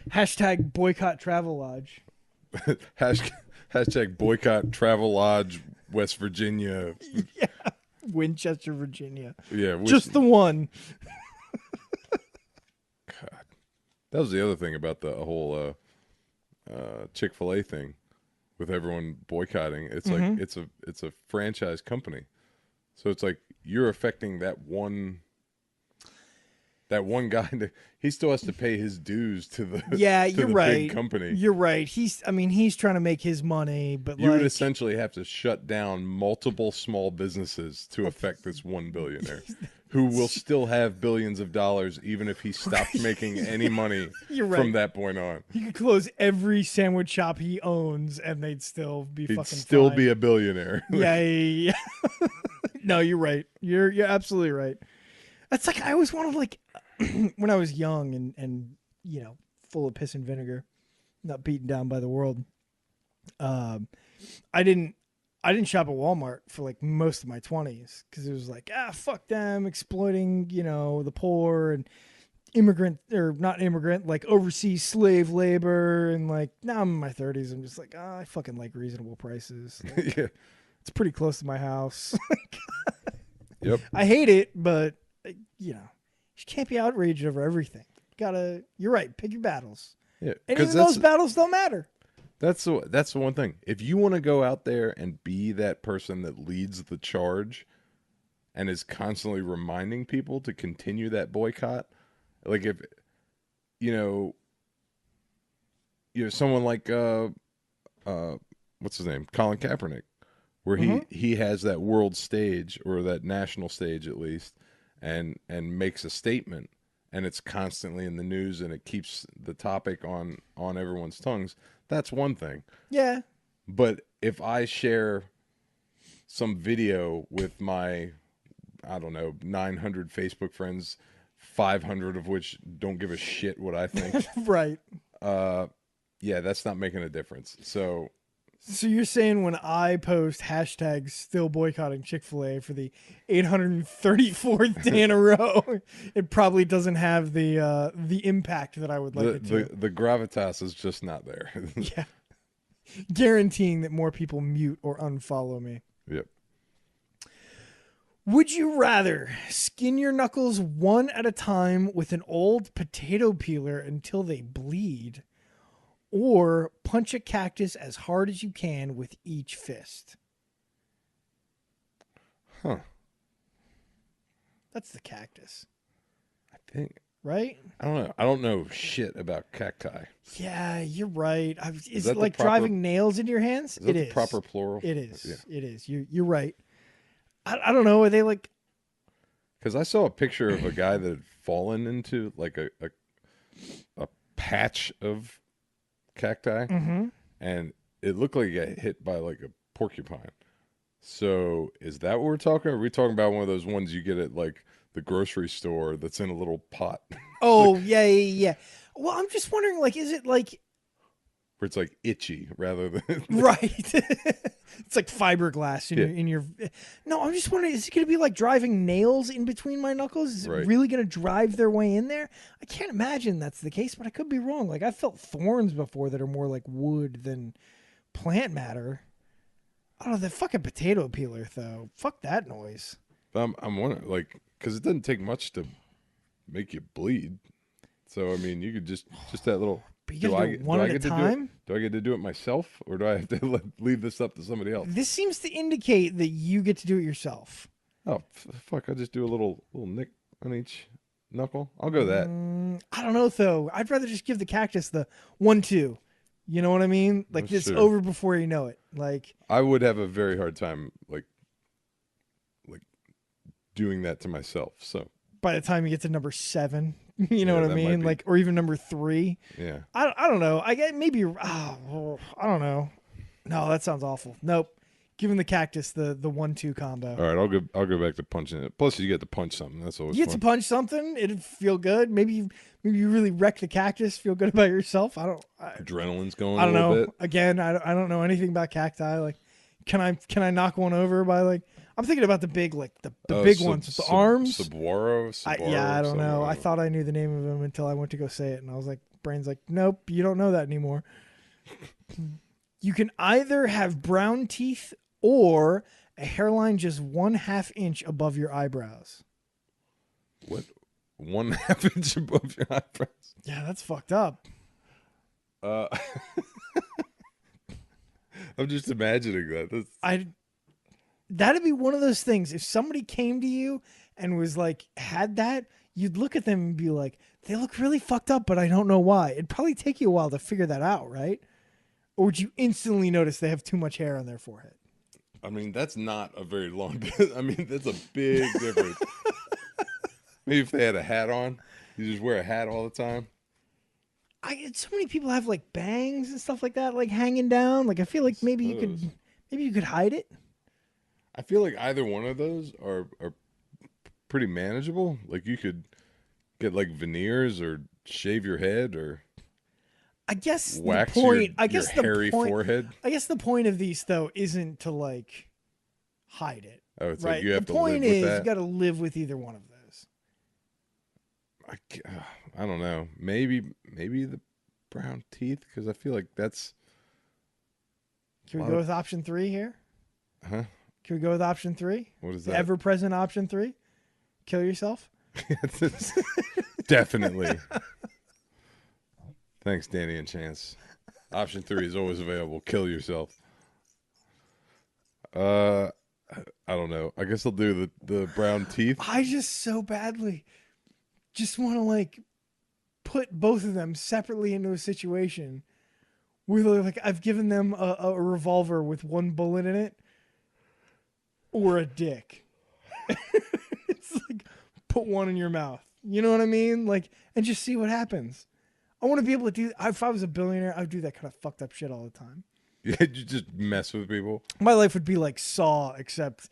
Hashtag boycott Travelodge. Hashtag boycott Travelodge, West Virginia. Yeah, Winchester, Virginia. Yeah, Just the one. God. That was the other thing about the whole Chick-fil-A thing with everyone boycotting. It's like Mm-hmm. it's a franchise company, so it's like you're affecting that one guy. He still has to pay his dues to the Yeah, to you're the big right. company. You're right. He's trying to make his money, but You would like, essentially have to shut down multiple small businesses to affect this one billionaire, who will still have billions of dollars even if he stopped making any money you're from right. that point on. He could close every sandwich shop he owns, and they'd still be He'd fucking still fine. be a billionaire. Yeah, yeah, yeah. No, you're right. You're absolutely right. That's like I always wanted, like, when I was young and full of piss and vinegar, not beaten down by the world. Um, I didn't shop at Walmart for like most of my 20s because it was like, fuck them exploiting the poor and immigrant, or not immigrant, like overseas slave labor. And like now I'm in my 30s, I'm just like, I fucking like reasonable prices. Like, Yeah. it's pretty close to my house. Yep. I hate it, but you can't be outraged over everything. You're right, pick your battles. Yeah. And Because even those battles don't matter. that's the one thing. If you want to go out there and be that person that leads the charge and is constantly reminding people to continue that boycott, like if someone like what's his name, Colin Kaepernick, where he has that world stage, or that national stage at least, and makes a statement, and it's constantly in the news, and it keeps the topic on everyone's tongues. That's one thing. Yeah. But if I share some video with my, I don't know, 900 Facebook friends, 500 of which don't give a shit what I think, Right. yeah, that's not making a difference. So you're saying when I post hashtag still boycotting Chick-fil-A for the 834th day in a row, it probably doesn't have the impact that I would like it to. the gravitas is just not there. Yeah. Guaranteeing that more people mute or unfollow me. Yep. Would you rather skin your knuckles one at a time with an old potato peeler until they bleed, or punch a cactus as hard as you can with each fist? Huh. That's the cactus, I think. right? I don't know. I don't know shit about cacti. Yeah, you're right. Is that it the like proper- driving nails into your hands? Is that It the is. proper plural? It is. Yeah. It is. You're right. I don't know. Are they like... Because I saw a picture of a guy that had fallen into like a patch of cacti, and it looked like he got hit by like a porcupine. So is that what we're talking? Are we talking about one of those ones you get at like the grocery store that's in a little pot? Oh, yeah. Well, I'm just wondering, like, is it like... Where it's like itchy rather than Right. It's like fiberglass in your... No, I'm just wondering, is it going to be like driving nails in between my knuckles? Is it Right. really going to drive their way in there? I can't imagine that's the case, but I could be wrong. Like, I've felt thorns before that are more like wood than plant matter. I don't know, the fucking potato peeler, though. Fuck that noise. I'm wondering, like, because it doesn't take much to make you bleed. So I mean, you could just that little. But you gotta do it one at a time? Do I get to do it myself, or do I have to leave this up to somebody else? This seems to indicate that you get to do it yourself. Oh fuck! I just do a little nick on each knuckle. I'll go that. I don't know, though. I'd rather just give the cactus the 1-2. You know what I mean? Like, That's it's true. over before you know it. Like, I would have a very hard time like doing that to myself. So by the time you get to number 7, you know Yeah, what I that might mean? be- Like, or even number 3. yeah, I don't know. I get maybe. I don't know. No, that sounds awful. Nope. Giving the cactus the 1-2 combo. all right. I'll go back to punching it. Plus, you get to punch something. That's always You get fun. to punch something, it'd feel good. Maybe you really wreck the cactus, feel good about yourself. Adrenaline's going. I don't a little know. bit. Again, I don't know anything about cacti. Like, can I knock one over by like? I'm thinking about the big, like the Oh, big ones with the arms. Yeah, I don't something. know. I I don't know. thought I knew the name of him until I went to go say it, and I was like, brain's like, nope, you don't know that anymore. You can either have brown teeth or a hairline just 1/2 inch above your eyebrows. What? 1/2 inch above your eyebrows? Yeah, that's fucked up. Uh, I'm just imagining that. I That'd be one of those things. If somebody came to you and was like had that, you'd look at them and be like, they look really fucked up, but I don't know why. It'd probably take you a while to figure that out, right? Or would you instantly notice they have too much hair on their forehead? I mean, that's not a very long. I mean, that's a big difference. Maybe if they had a hat on, you just wear a hat all the time. So many people have like bangs and stuff like that, like hanging down. Like I feel I like suppose. maybe you could hide it. I feel like either one of those are pretty manageable. Like you could get like veneers or shave your head or I guess the wax point. I your guess the hairy point. forehead. I guess the point of these though isn't to like hide it, Oh, it's like right? you The have to live point with is you that. got to live with either one of those. I don't know. Maybe the brown teeth because I feel like that's Can a we lot go of, with option 3 here? huh? Can we go with option 3? What is The that? ever-present option 3? Kill yourself? Definitely. Thanks, Danny and Chance. Option 3 is always available. Kill yourself. I don't know. I guess I'll do the brown teeth. I just so badly just want to like put both of them separately into a situation where like I've given them a revolver with one bullet in it or a dick. It's like put one in your mouth. You know what I mean? Like, and just see what happens. I want to be able to do. If I was a billionaire, I would do that kind of fucked up shit all the time. Yeah, you just mess with people. My life would be like Saw, except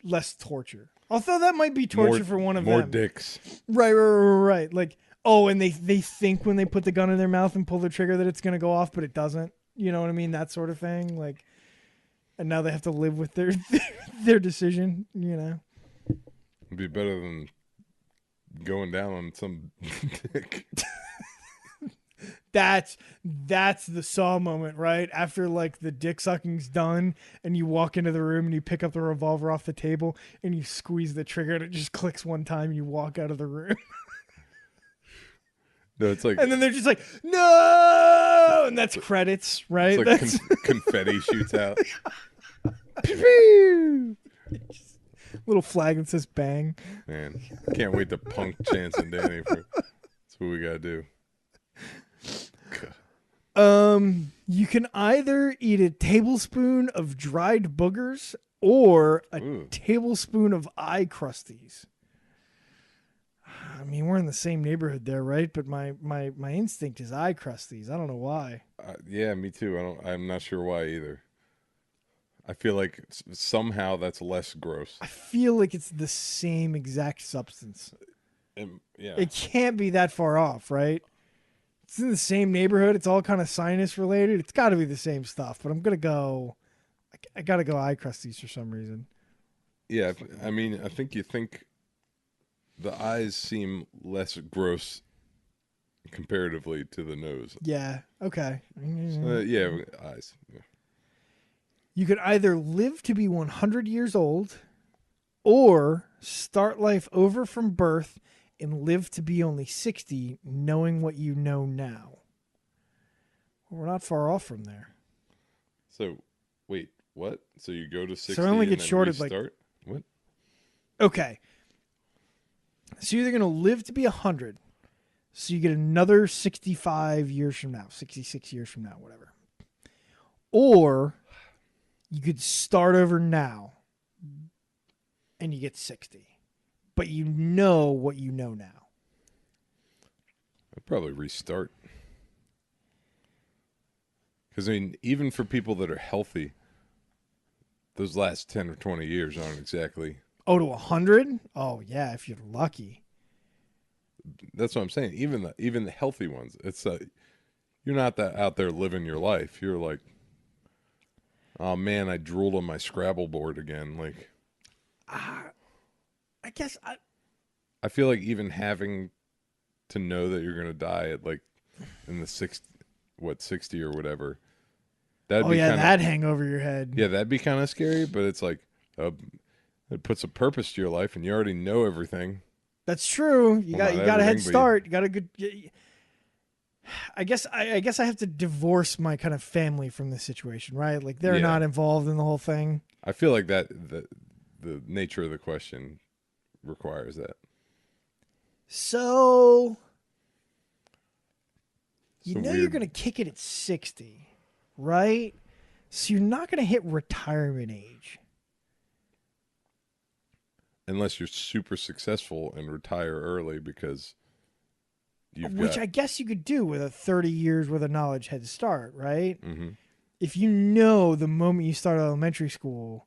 less torture. Although that might be torture for one of more them. dicks. Right. Like, oh, and they think when they put the gun in their mouth and pull the trigger that it's gonna go off, but it doesn't. You know what I mean? That sort of thing. Like, and now they have to live with their decision. It'd be better than going down on some dick. That's the Saw moment, right? After like the dick sucking's done, and you walk into the room and you pick up the revolver off the table and you squeeze the trigger and it just clicks one time and you walk out of the room. No, it's like And then they're just like, no, and that's credits, right? it's like That's confetti shoots out. little flag that says bang. Man, can't wait to punk Chance and Danny. That's what we gotta do. You can either eat a tablespoon of dried boogers or a Ooh. tablespoon of eye crusties. I mean, we're in the same neighborhood there, right? But my instinct is eye crusties. I don't know why. Yeah, me too. I'm not sure why either. I feel like somehow that's less gross. I feel like it's the same exact substance. Yeah. It can't be that far off, right? It's in the same neighborhood. It's all kind of sinus related. It's got to be the same stuff. But I'm gonna go. I gotta go eye crusties for some reason. Yeah, I mean, I think you think the eyes seem less gross comparatively to the nose. Yeah. Okay. Yeah, eyes. Yeah. You could either live to be 100 years old or start life over from birth and live to be only 60, knowing what you know now. We're not far off from there. So, wait, what? So you go to 60 So I only and get then shorted restart? What? Okay. So you're either going to live to be 100, so you get another 65 years from now, 66 years from now, whatever. Or you could start over now and you get 60. But you know what you know now. I'd probably restart. Because, I mean, even for people that are healthy, those last 10 or 20 years aren't exactly... Oh, to 100? Oh, yeah, if you're lucky. That's what I'm saying. Even the healthy ones, it's you're not that out there living your life. You're like, oh man, I drooled on my Scrabble board again. Like, I guess I feel like even having to know that you're gonna die at like in the 60 or whatever, that'd oh be yeah, kind of that hang over your head. yeah, that'd be kind of scary. But it's like it puts a purpose to your life, and you already know everything. That's true. You Well, not got a head everything, but start. You got a good. I guess I have to divorce my kind of family from this situation, right? Like they're Yeah. not involved in the whole thing. I feel like that the nature of the question requires that. So you So know you're weird. gonna kick it at 60, right? So you're not gonna hit retirement age. Unless you're super successful and retire early because you've Which got I guess you could do with a 30 years worth of knowledge head start, right? hmm If you know the moment you start elementary school,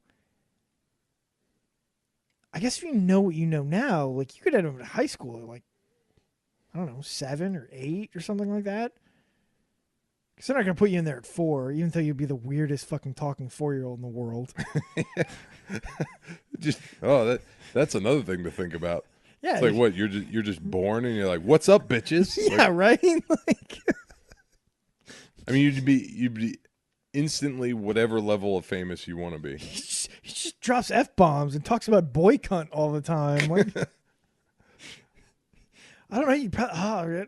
I guess if you know what you know now, like you could end up in high school at like, I don't know, 7 or 8 or something like that. Because they're not going to put you in there at 4, even though you'd be the weirdest fucking talking 4-year-old in the world. just that's another thing to think about. Yeah. It's like what you're just born and you're like, what's up, bitches? Yeah, Like, right? Like, I mean, you'd be instantly whatever level of famous you want to be. he just drops F-bombs and talks about boy cunt all the time. Like, I don't know. You probably,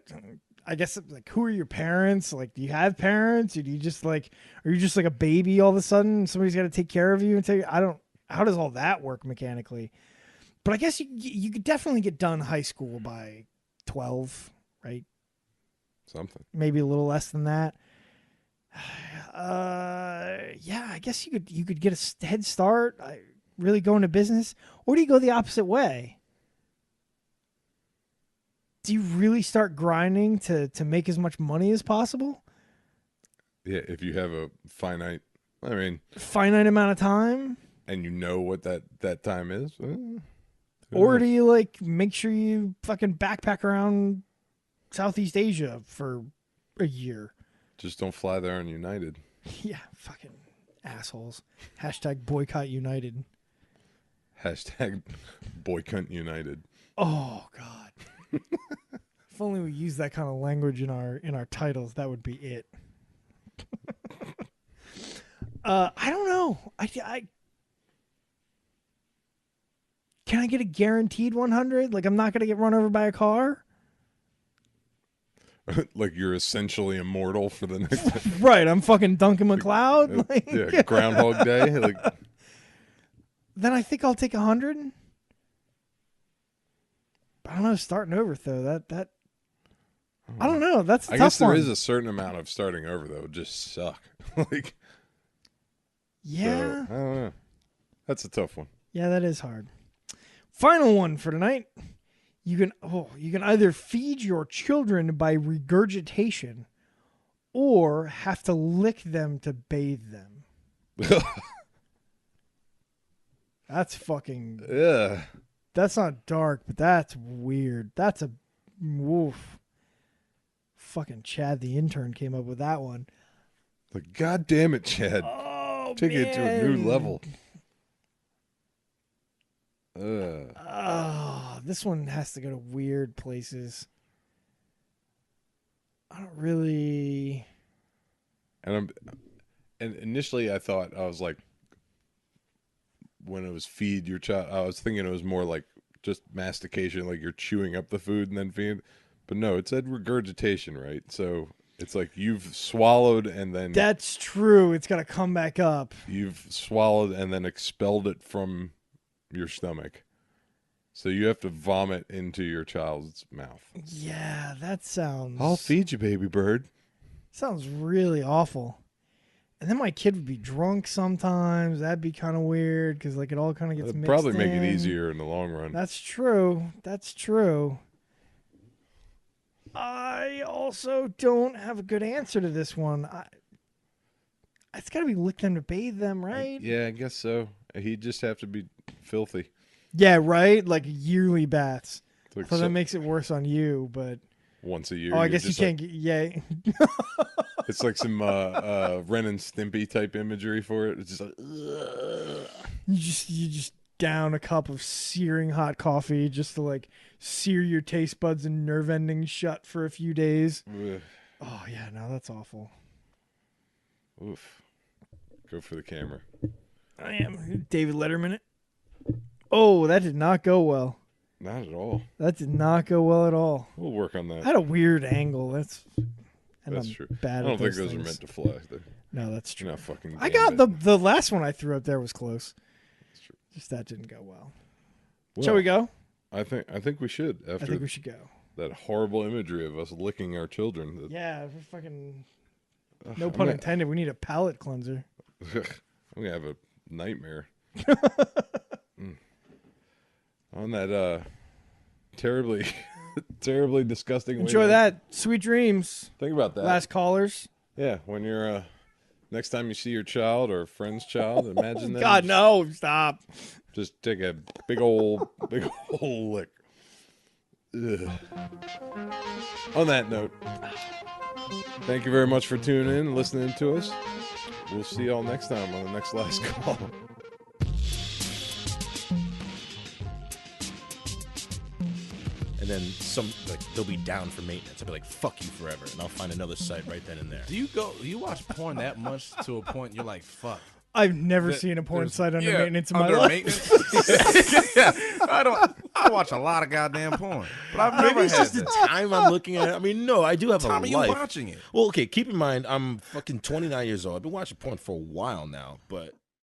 I guess, like, who are your parents? Like, do you have parents? Or do you just, like, are you just like a baby all of a sudden? Somebody's got to take care of you and take, how does all that work mechanically? But I guess you could definitely get done high school by 12, right? Something. Maybe a little less than that. Yeah, I guess you could get a head start, really go into business, or do you go the opposite way? Do you really start grinding to make as much money as possible? Yeah, if you have a finite, I mean, Finite amount of time? and you know what that time is, Or do you like make sure you fucking backpack around Southeast Asia for a year? just don't fly there on United. Yeah, fucking assholes. Hashtag boycott United. Hashtag boycott United. Oh God. If only we used that kind of language in our titles, that would be it. I don't know. I can I get a guaranteed 100? Like I'm not gonna get run over by a car? Like you're essentially immortal for the next Right, I'm fucking Duncan McLeod. Like, yeah, Groundhog Day. Like then I think I'll take 100. I don't know, starting over though. That I don't know. That's a I tough guess there one. is a certain amount of starting over though. It would just suck. Like Yeah. so, I don't know. That's a tough one. Yeah, that is hard. Final one for tonight. You can either feed your children by regurgitation or have to lick them to bathe them. That's fucking Yeah. that's not dark, but that's weird. That's a woof. Fucking Chad the intern came up with that one. Like, God damn it, Chad. Oh, Take it to a new man. level. Oh, this one has to go to weird places. I don't really. And initially I thought I was like, when it was feed your child, I was thinking it was more like just mastication, like you're chewing up the food and then feed. But no, it said regurgitation, right? So it's like you've swallowed and then That's true. It's got to come back up. you've swallowed and then expelled it from your stomach. So you have to vomit into your child's mouth. Yeah, that sounds. I'll feed you, baby bird. Sounds really awful. And then my kid would be drunk sometimes. That'd be kind of weird because like it all kind of gets It'd mixed probably make it in. easier in the long run. That's true. That's true. I also don't have a good answer to this one. It's got to be lick them to bathe them, right? Yeah, I guess so. He'd just have to be filthy. Yeah, right? Like yearly baths. It's like So that makes it worse on you, but once a year. oh, I you're guess you just can't like- get yeah. It's like some Ren and Stimpy type imagery for it. It's just like, ugh. You just down a cup of searing hot coffee just to like sear your taste buds and nerve endings shut for a few days. Ugh. Oh yeah, no, that's awful. Oof. Go for the camera. I am David Letterman it. Oh, that did not go well. Not at all. That did not go well at all. We'll work on that. I had a weird angle. That's I'm true. I don't think those are meant to fly. No, that's true. You're not fucking. I got the last one I threw up there was close. That's true. Just that didn't go well. Well, Shall we go? I think we should. After I think we should go. that horrible imagery of us licking our children. Yeah, we're fucking. No pun intended. We need a palate cleanser. I'm gonna have a nightmare. On that terribly, terribly disgusting. Enjoy that. Sweet dreams. Think about that. Last callers. Yeah, when you're next time you see your child or a friend's child, imagine that. God, no! Stop. Just take a big old lick. Ugh. On that note, thank you very much for tuning in and listening to us. We'll see y'all next time on the next last call. And then they'll be down for maintenance. I'll be like, fuck you forever. And I'll find another site right then and there. Do you watch porn that much to a point you're like, fuck? I've never seen a porn site under maintenance in my under life. Maintenance? Yeah, I watch a lot of goddamn porn, but I've never Maybe it's had just the time I'm looking at it. I mean, no, I do have time a are you life. watching it? Well, okay, keep in mind, I'm fucking 29 years old. I've been watching porn for a while now, but